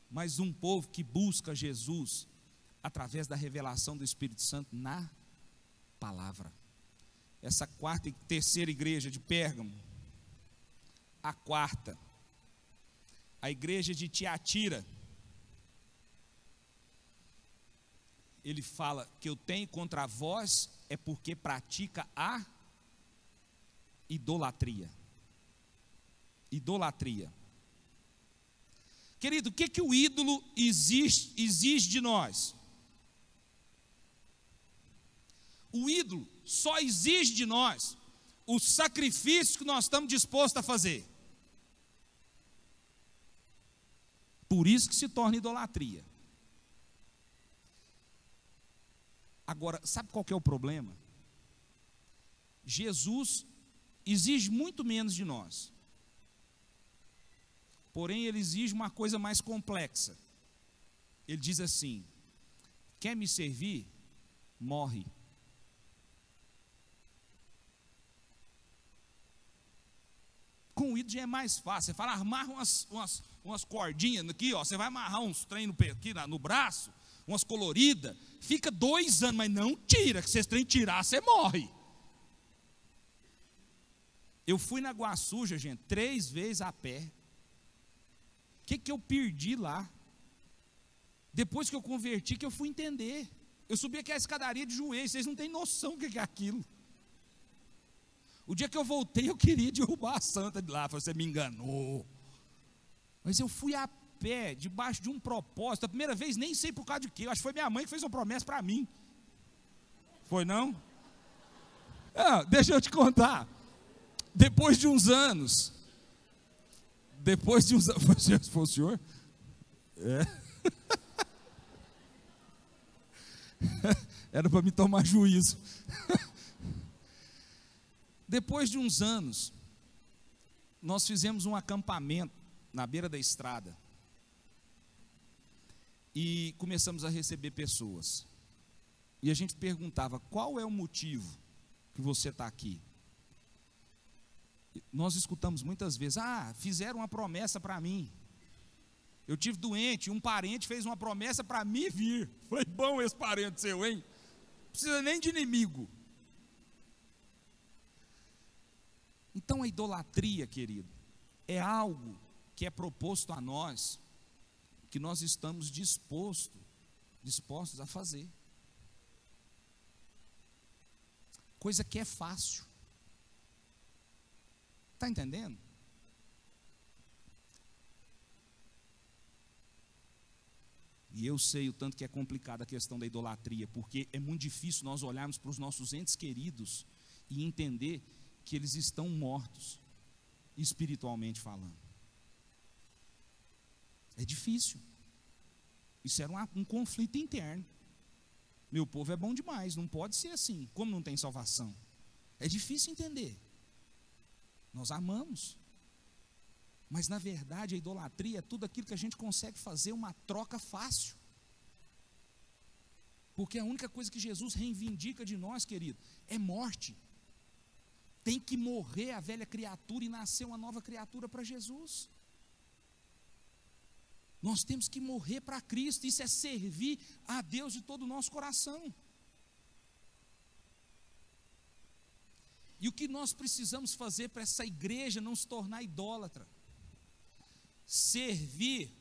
Mas um povo que busca Jesus através da revelação do Espírito Santo na palavra. Essa quarta e terceira igreja de Pérgamo, a quarta, a igreja de Tiatira, ele fala que eu tenho contra vós é porque pratica a idolatria. Idolatria. Querido, o que o ídolo exige de nós? O ídolo só exige de nós o sacrifício que nós estamos dispostos a fazer. Por isso que se torna idolatria. Agora, sabe qual que é o problema? Jesus exige muito menos de nós. Porém, ele exige uma coisa mais complexa. Ele diz assim: quer me servir? Morre. Com o ídolo já é mais fácil. Você fala, amarra umas cordinhas aqui, ó. Você vai amarrar uns trem aqui no braço, umas coloridas. Fica 2 anos, mas não tira, que se esse trem tirar, você morre. Eu fui na Água Suja, gente, 3 vezes a pé. O que eu perdi lá? Depois que eu converti, que eu fui entender. Eu subi aquela escadaria de joelhos, vocês não têm noção do que é aquilo. O dia que eu voltei, eu queria derrubar a santa de lá. Você me enganou. Mas eu fui a pé, debaixo de um propósito. A primeira vez, nem sei por causa de quê. Eu acho que foi minha mãe que fez uma promessa para mim. Foi não? Deixa eu te contar. Depois de uns anos. Foi o senhor? Era para me tomar juízo. Depois de uns anos, nós fizemos um acampamento na beira da estrada e começamos a receber pessoas. E a gente perguntava, qual é o motivo que você está aqui? Nós escutamos muitas vezes, fizeram uma promessa para mim. Eu tive doente, um parente fez uma promessa para mim vir. Foi bom esse parente seu, hein? Não precisa nem de inimigo. Então a idolatria, querido, é algo que é proposto a nós, que nós estamos dispostos a fazer. Coisa que é fácil. Está entendendo? E eu sei o tanto que é complicada a questão da idolatria, porque é muito difícil nós olharmos para os nossos entes queridos e entender que eles estão mortos, espiritualmente falando. É difícil. Isso era um conflito interno. Meu povo é bom demais, não pode ser assim, como não tem salvação. É difícil entender. Nós amamos. Mas na verdade a idolatria é tudo aquilo que a gente consegue fazer uma troca fácil. Porque a única coisa que Jesus reivindica de nós, querido, é morte. Tem que morrer a velha criatura e nascer uma nova criatura para Jesus. Nós temos que morrer para Cristo. Isso é servir a Deus de todo o nosso coração. E o que nós precisamos fazer para essa igreja não se tornar idólatra? Servir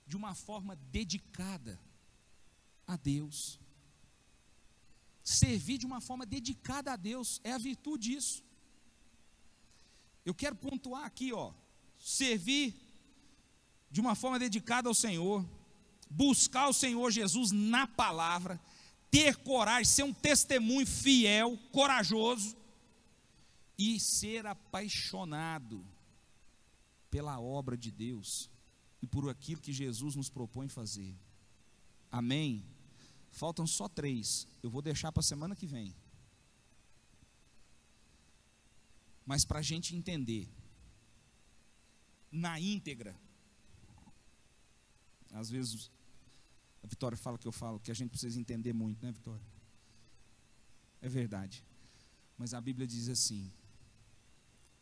de uma forma dedicada a Deus. Servir de uma forma dedicada a Deus, é a virtude disso. Eu quero pontuar aqui, servir de uma forma dedicada ao Senhor, buscar o Senhor Jesus na palavra, ter coragem, ser um testemunho fiel, corajoso, e ser apaixonado pela obra de Deus, e por aquilo que Jesus nos propõe fazer. Amém? Faltam só 3, eu vou deixar para a semana que vem. Mas para a gente entender, na íntegra, às vezes a Vitória fala que eu falo, que a gente precisa entender muito, né, Vitória? É verdade. Mas a Bíblia diz assim: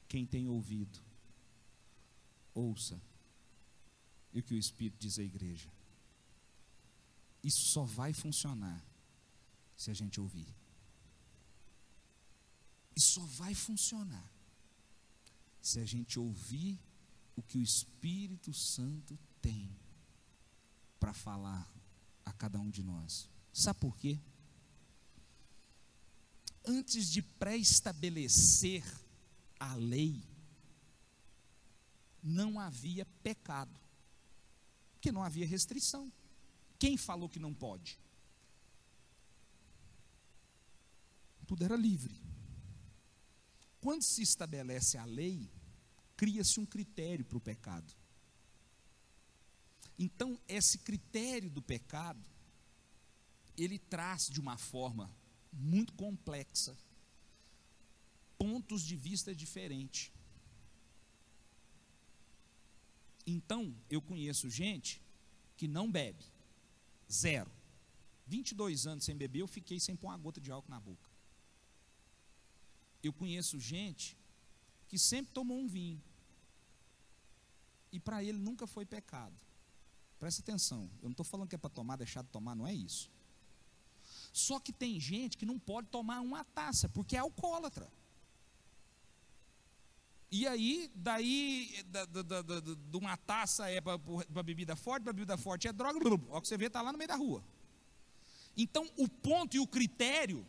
quem tem ouvido, ouça o que o Espírito diz à igreja. Isso só vai funcionar se a gente ouvir. Isso só vai funcionar se a gente ouvir o que o Espírito Santo tem para falar a cada um de nós. Sabe por quê? Antes de pré-estabelecer a lei, não havia pecado, porque não havia restrição. Quem falou que não pode? Tudo era livre. Quando se estabelece a lei, cria-se um critério para o pecado. Então, esse critério do pecado, ele traz de uma forma muito complexa pontos de vista diferentes. Então, eu conheço gente que não bebe, 0. 22 anos sem beber, eu fiquei sem pôr uma gota de álcool na boca. Eu conheço gente que sempre tomou um vinho. E para ele nunca foi pecado. Presta atenção, eu não estou falando que é para tomar, deixar de tomar, não é isso. Só que tem gente que não pode tomar uma taça, porque é alcoólatra. E aí, daí, de uma taça é para bebida forte é droga, olha o que você vê, está lá no meio da rua. Então, o ponto e o critério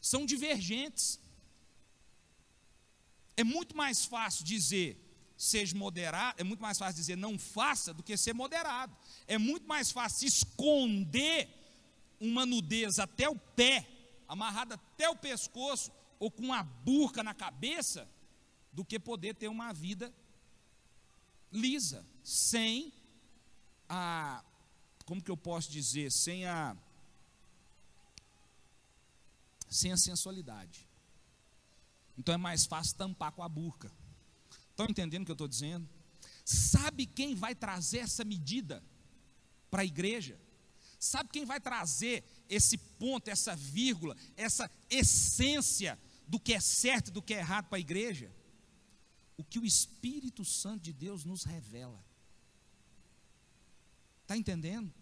são divergentes. É muito mais fácil dizer, seja moderado, é muito mais fácil dizer não faça do que ser moderado. É muito mais fácil esconder uma nudez até o pé, amarrada até o pescoço, ou com uma burca na cabeça, do que poder ter uma vida lisa, sem a, como que eu posso dizer, sem a sensualidade. Então é mais fácil tampar com a burca. Estão entendendo o que eu estou dizendo? Sabe quem vai trazer essa medida para a igreja? Sabe quem vai trazer esse ponto, essa vírgula, essa essência do que é certo e do que é errado para a igreja? O que o Espírito Santo de Deus nos revela. Está entendendo?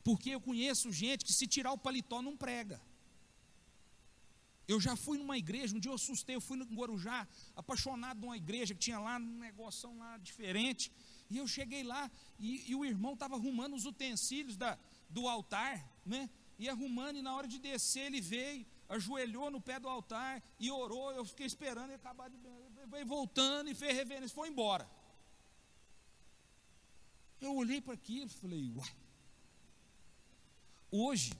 Porque eu conheço gente que se tirar o paletó não prega. Eu já fui numa igreja, um dia eu assustei, eu fui no Guarujá, apaixonado de uma igreja que tinha lá um negócio lá diferente. E eu cheguei lá e o irmão estava arrumando os utensílios do altar, né? E arrumando, e na hora de descer ele veio, ajoelhou no pé do altar e orou. Eu fiquei esperando ele acabar de veio voltando e fez reverência, foi embora. Eu olhei para aquilo e falei, uai. Hoje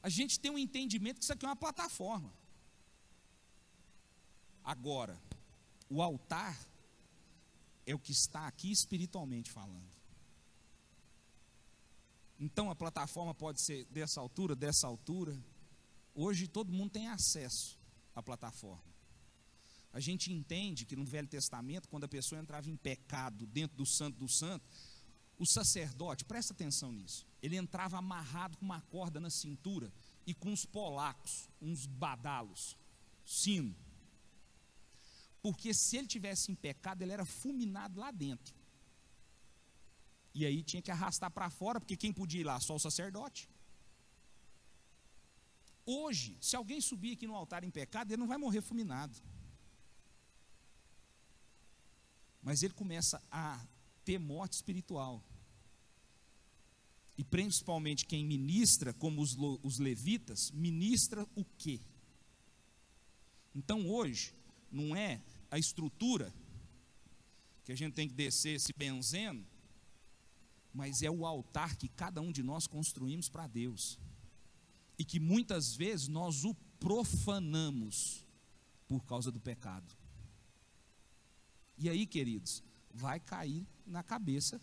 a gente tem um entendimento que isso aqui é uma plataforma. Agora, o altar é o que está aqui espiritualmente falando. Então a plataforma pode ser dessa altura, dessa altura. Hoje todo mundo tem acesso à plataforma. A gente entende que no Velho Testamento, quando a pessoa entrava em pecado dentro do Santo dos Santos, o sacerdote, presta atenção nisso, ele entrava amarrado com uma corda na cintura e com uns polacos, uns badalos, sino. Porque se ele tivesse em pecado, ele era fulminado lá dentro. E aí tinha que arrastar para fora, porque quem podia ir lá? Só o sacerdote. Hoje, se alguém subir aqui no altar em pecado, ele não vai morrer fulminado. Mas ele começa a ter morte espiritual. E principalmente quem ministra, como os levitas, ministra o quê? Então hoje, não é a estrutura que a gente tem que descer se benzendo, mas é o altar que cada um de nós construímos para Deus, e que muitas vezes nós o profanamos por causa do pecado. E aí, queridos, vai cair na cabeça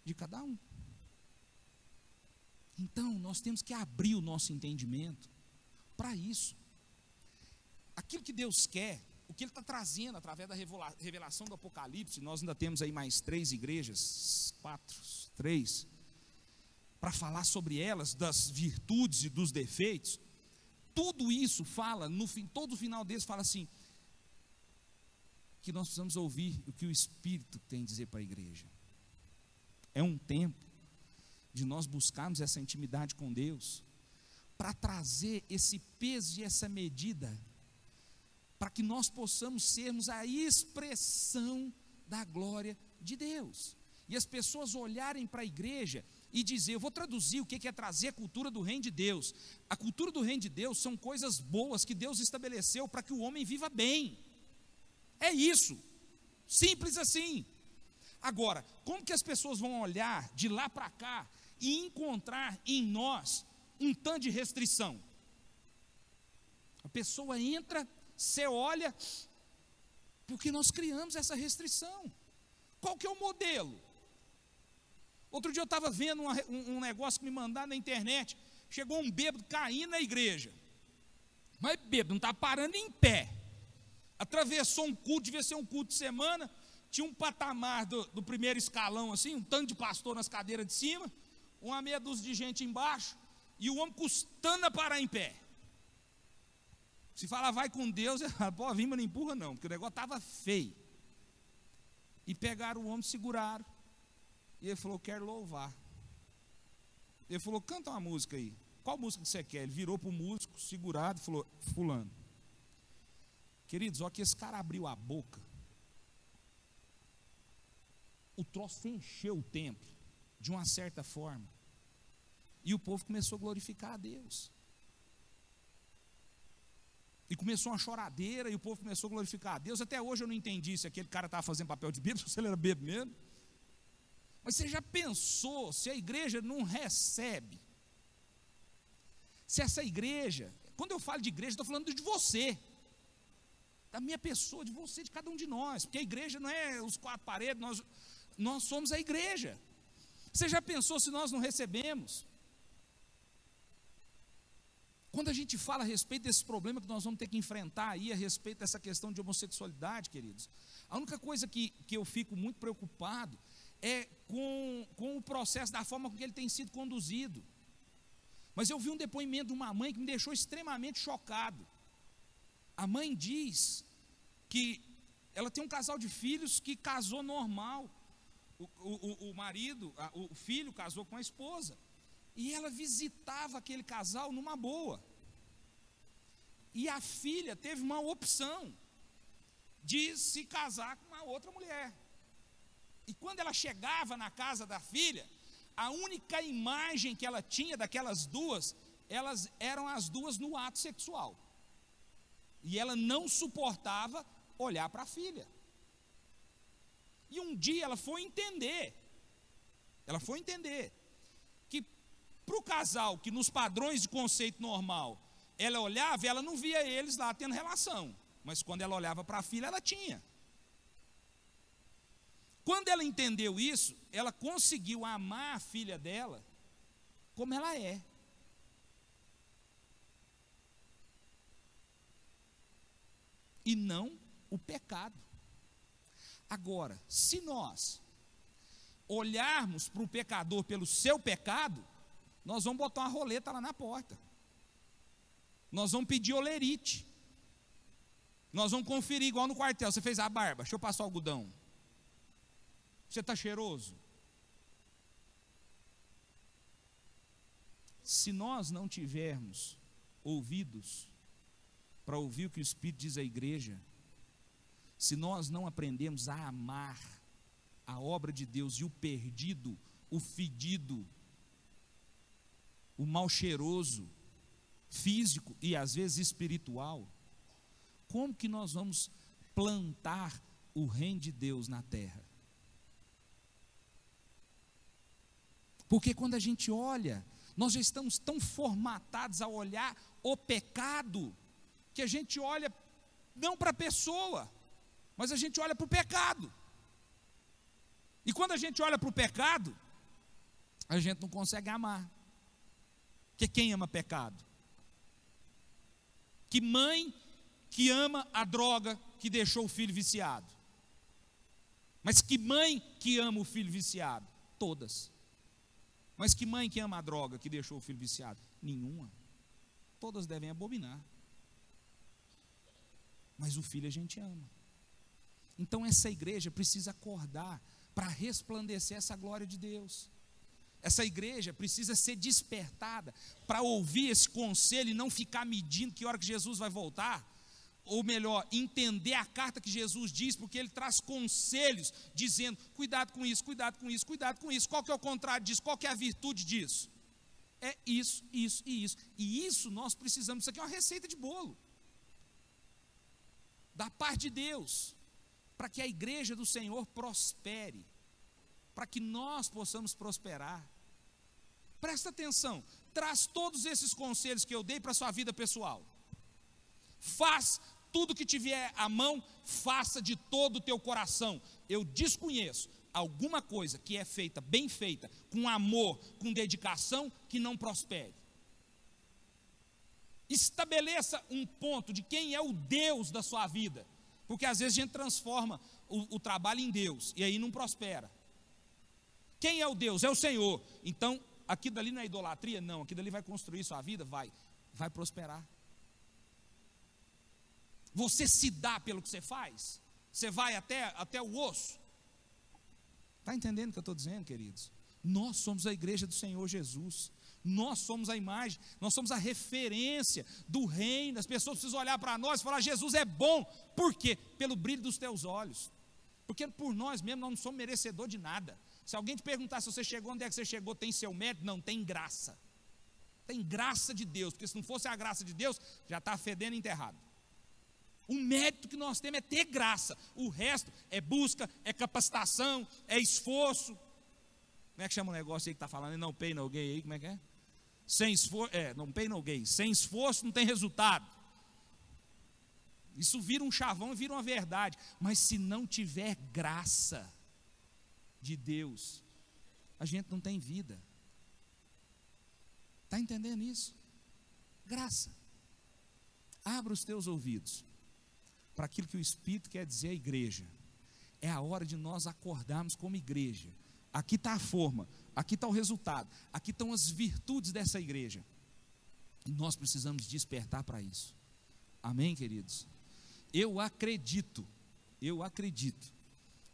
de cada um. Então, nós temos que abrir o nosso entendimento para isso. Aquilo que Deus quer, o que Ele está trazendo através da revelação do Apocalipse, nós ainda temos aí mais 3 igrejas, 3, para falar sobre elas, das virtudes e dos defeitos. Tudo isso fala, todo o final deles fala assim, que nós precisamos ouvir o que o Espírito tem a dizer para a igreja. É um tempo de nós buscarmos essa intimidade com Deus, para trazer esse peso e essa medida, para que nós possamos sermos a expressão da glória de Deus. E as pessoas olharem para a igreja e dizer, eu vou traduzir o que é trazer a cultura do reino de Deus. A cultura do reino de Deus são coisas boas que Deus estabeleceu para que o homem viva bem. É isso, simples assim. Agora, como que as pessoas vão olhar de lá para cá e encontrar em nós um tanto de restrição? A pessoa entra, você olha, porque nós criamos essa restrição. Qual que é o modelo? Outro dia eu estava vendo um negócio que me mandaram na internet, chegou um bêbado caindo na igreja, mas bêbado, não estava parando em pé, atravessou um culto, devia ser um culto de semana, tinha um patamar do primeiro escalão assim, um tanto de pastor nas cadeiras de cima, uma meia dúzia de gente embaixo, e o homem custando a parar em pé. Se falar vai com Deus, pode vir, mas não empurra não, porque o negócio estava feio. E pegaram o homem, seguraram. E ele falou, quero louvar. Ele falou, canta uma música aí. Qual música que você quer? Ele virou para o músico, segurado, e falou, fulano. Queridos, olha que esse cara abriu a boca. O troço encheu o templo, de uma certa forma. E o povo começou a glorificar a Deus. E começou uma choradeira, e o povo começou a glorificar a Deus. Até hoje eu não entendi se aquele cara estava fazendo papel de bêbado, se ele era bêbado mesmo. Mas você já pensou, se a igreja não recebe? Se essa igreja, quando eu falo de igreja, estou falando de você, da minha pessoa, de você, de cada um de nós. Porque a igreja não é os quatro paredes, nós somos a igreja. Você já pensou se nós não recebemos? Quando a gente fala a respeito desse problema que nós vamos ter que enfrentar aí, a respeito dessa questão de homossexualidade, queridos, a única coisa que eu fico muito preocupado é com o processo, da forma com que ele tem sido conduzido. Mas eu vi um depoimento de uma mãe que me deixou extremamente chocado. A mãe diz que ela tem um casal de filhos que casou normal. O marido, o filho casou com a esposa. E ela visitava aquele casal numa boa. E a filha teve uma opção de se casar com uma outra mulher. E quando ela chegava na casa da filha, a única imagem que ela tinha daquelas duas, elas eram as duas no ato sexual. E ela não suportava olhar para a filha. E um dia ela foi entender que para o casal que nos padrões de conceito normal, ela olhava e ela não via eles lá tendo relação, mas quando ela olhava para a filha, ela tinha. Quando ela entendeu isso, ela conseguiu amar a filha dela como ela é. E não o pecado. Agora, se nós olharmos para o pecador pelo seu pecado, nós vamos botar uma roleta lá na porta. Nós vamos pedir olerite. Nós vamos conferir igual no quartel. Você fez a barba, deixa eu passar o algodão. Você está cheiroso? Se nós não tivermos ouvidos para ouvir o que o Espírito diz à igreja, se nós não aprendemos a amar a obra de Deus e o perdido, o fedido, o mal cheiroso, físico e às vezes espiritual, como que nós vamos plantar o reino de Deus na terra? Porque quando a gente olha, nós já estamos tão formatados a olhar o pecado, que a gente olha não para a pessoa, mas a gente olha para o pecado. E quando a gente olha para o pecado, a gente não consegue amar. Porque quem ama pecado? Que mãe que ama a droga que deixou o filho viciado? Mas que mãe que ama o filho viciado? Todas. Mas que mãe que ama a droga que deixou o filho viciado? Nenhuma. Todas devem abominar. Mas o filho a gente ama. Então essa igreja precisa acordar para resplandecer essa glória de Deus. Essa igreja precisa ser despertada para ouvir esse conselho e não ficar medindo que hora que Jesus vai voltar. Ou melhor, entender a carta que Jesus diz, porque ele traz conselhos dizendo, cuidado com isso, cuidado com isso, cuidado com isso. Qual que é o contrário disso? Qual que é a virtude disso? É isso, isso e isso. E isso nós precisamos, isso aqui é uma receita de bolo. Da parte de Deus, para que a igreja do Senhor prospere, para que nós possamos prosperar. Presta atenção, traz todos esses conselhos que eu dei para a sua vida pessoal. Faz tudo que tiver à mão, faça de todo o teu coração. Eu desconheço alguma coisa que é feita, bem feita, com amor, com dedicação, que não prospere. Estabeleça um ponto de quem é o Deus da sua vida, porque às vezes a gente transforma o trabalho em Deus, e aí não prospera. Quem é o Deus? É o Senhor. Então, aqui dali não é idolatria? Não, aqui dali vai construir sua vida? Vai prosperar. Você se dá pelo que você faz? Você vai até o osso? Está entendendo o que eu estou dizendo, queridos? Nós somos a igreja do Senhor Jesus. Nós somos a imagem, nós somos a referência do reino. As pessoas precisam olhar para nós e falar: Jesus é bom. Por quê? Pelo brilho dos teus olhos. Porque por nós mesmos nós não somos merecedor de nada. Se alguém te perguntar se você chegou onde é que você chegou, tem seu mérito? Não, tem graça. Tem graça de Deus, porque se não fosse a graça de Deus, já está fedendo enterrado. O mérito que nós temos é ter graça. O resto é busca, é capacitação, é esforço. Como é que chama o negócio aí que está falando? Não pay no gay aí, como é que é? Sem esforço, não pay no gay. Sem esforço não tem resultado. Isso vira um chavão e vira uma verdade. Mas se não tiver graça de Deus, a gente não tem vida. Está entendendo isso? Graça. Abra os teus ouvidos para aquilo que o Espírito quer dizer à igreja. É a hora de nós acordarmos como igreja. Aqui está a forma, aqui está o resultado, aqui estão as virtudes dessa igreja. E nós precisamos despertar para isso. Amém, queridos? Eu acredito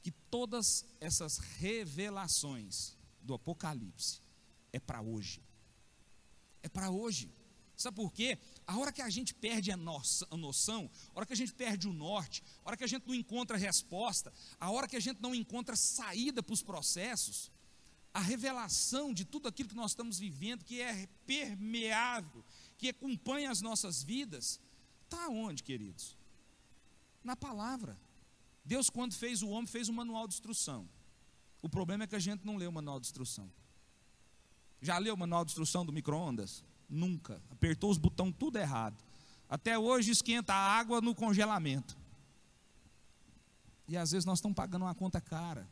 que todas essas revelações do Apocalipse é para hoje. É para hoje. Sabe por quê? A hora que a gente perde a noção, a hora que a gente perde o norte, a hora que a gente não encontra resposta, a hora que a gente não encontra saída para os processos, a revelação de tudo aquilo que nós estamos vivendo, que é permeável, que acompanha as nossas vidas, está onde, queridos? Na palavra. Deus, quando fez o homem, fez um manual de instrução. O problema é que a gente não lê o manual de instrução. Já leu o manual de instrução do micro-ondas? Nunca. Apertou os botões tudo errado. Até hoje esquenta a água no congelamento. E às vezes nós estamos pagando uma conta cara,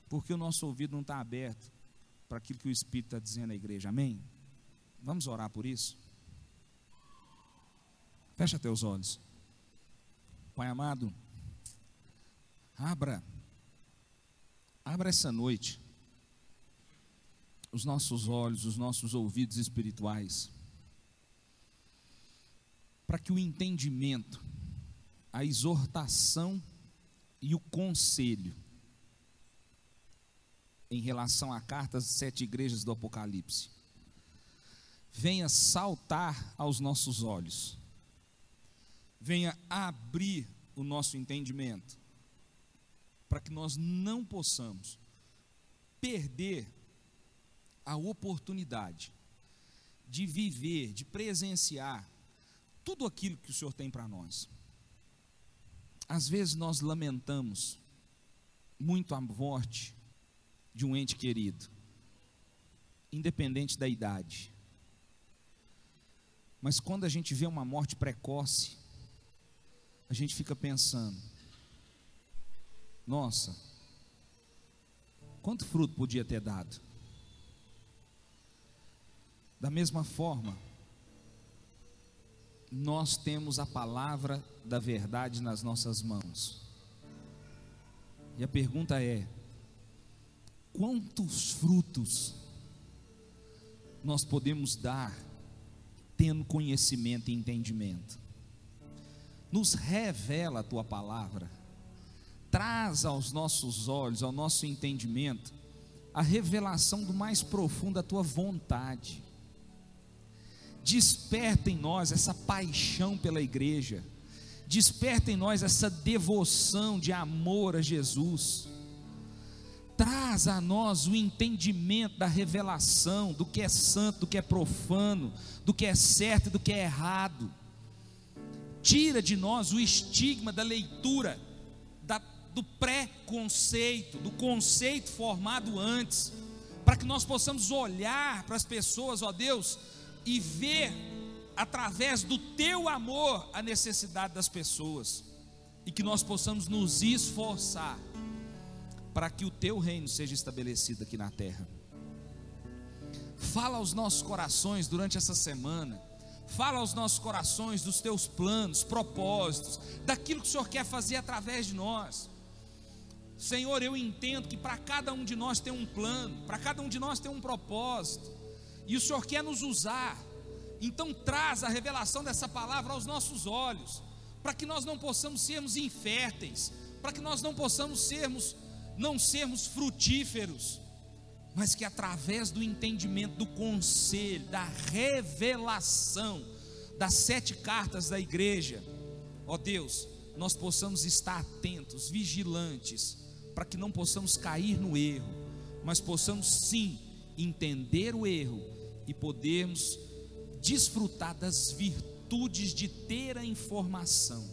porque o nosso ouvido não está aberto para aquilo que o Espírito está dizendo à igreja. Amém? Vamos orar por isso? Fecha teus olhos. Pai amado, abra essa noite os nossos olhos, os nossos ouvidos espirituais, para que o entendimento, a exortação e o conselho em relação à carta às 7 igrejas do Apocalipse venha saltar aos nossos olhos, venha abrir o nosso entendimento, para que nós não possamos perder a oportunidade de viver, de presenciar tudo aquilo que o Senhor tem para nós. Às vezes nós lamentamos muito a morte de um ente querido, independente da idade. Mas quando a gente vê uma morte precoce, a gente fica pensando: nossa, quanto fruto podia ter dado? Da mesma forma, nós temos a palavra da verdade nas nossas mãos. E a pergunta é: quantos frutos nós podemos dar tendo conhecimento e entendimento? Nos revela a tua palavra, traz aos nossos olhos, ao nosso entendimento, a revelação do mais profundo da tua vontade. Desperta em nós essa paixão pela igreja, desperta em nós essa devoção de amor a Jesus. Traz a nós o entendimento da revelação, do que é santo, do que é profano, do que é certo e do que é errado. Tira de nós o estigma da leitura, do pré-conceito, do conceito formado antes, para que nós possamos olhar para as pessoas, ó Deus, e ver através do teu amor a necessidade das pessoas, e que nós possamos nos esforçar para que o teu reino seja estabelecido aqui na terra. Fala aos nossos corações durante essa semana, fala aos nossos corações dos teus planos, propósitos, daquilo que o Senhor quer fazer através de nós. Senhor, eu entendo que para cada um de nós tem um plano, para cada um de nós tem um propósito, e o Senhor quer nos usar. Então traz a revelação dessa palavra aos nossos olhos, para que nós não possamos sermos inférteis, para que nós não possamos não sermos frutíferos, mas que através do entendimento, do conselho, da revelação das 7 cartas da igreja, ó Deus, nós possamos estar atentos, vigilantes, para que não possamos cair no erro, mas possamos sim entender o erro e podermos desfrutar das virtudes de ter a informação.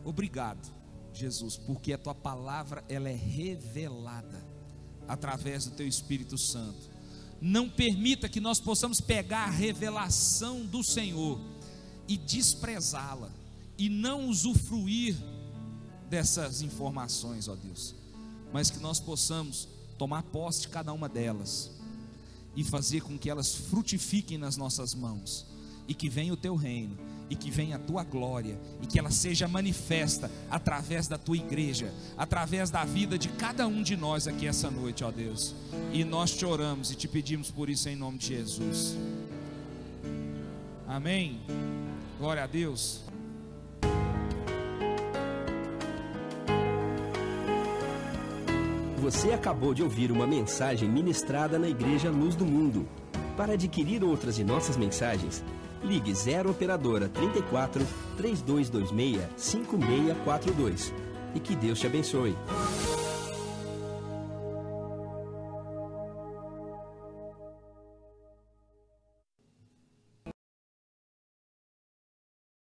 Obrigado, Jesus, porque a tua palavra ela é revelada através do teu Espírito Santo. Não permita que nós possamos pegar a revelação do Senhor e desprezá-la e não usufruir dessas informações, ó Deus, mas que nós possamos tomar posse de cada uma delas e fazer com que elas frutifiquem nas nossas mãos, e que venha o teu reino, e que venha a tua glória, e que ela seja manifesta através da tua igreja, através da vida de cada um de nós aqui essa noite, ó Deus. E nós te oramos e te pedimos por isso em nome de Jesus. Amém. Glória a Deus. Você acabou de ouvir uma mensagem ministrada na Igreja Luz do Mundo. Para adquirir outras de nossas mensagens, ligue 0 Operadora 34 3226 5642 e que Deus te abençoe.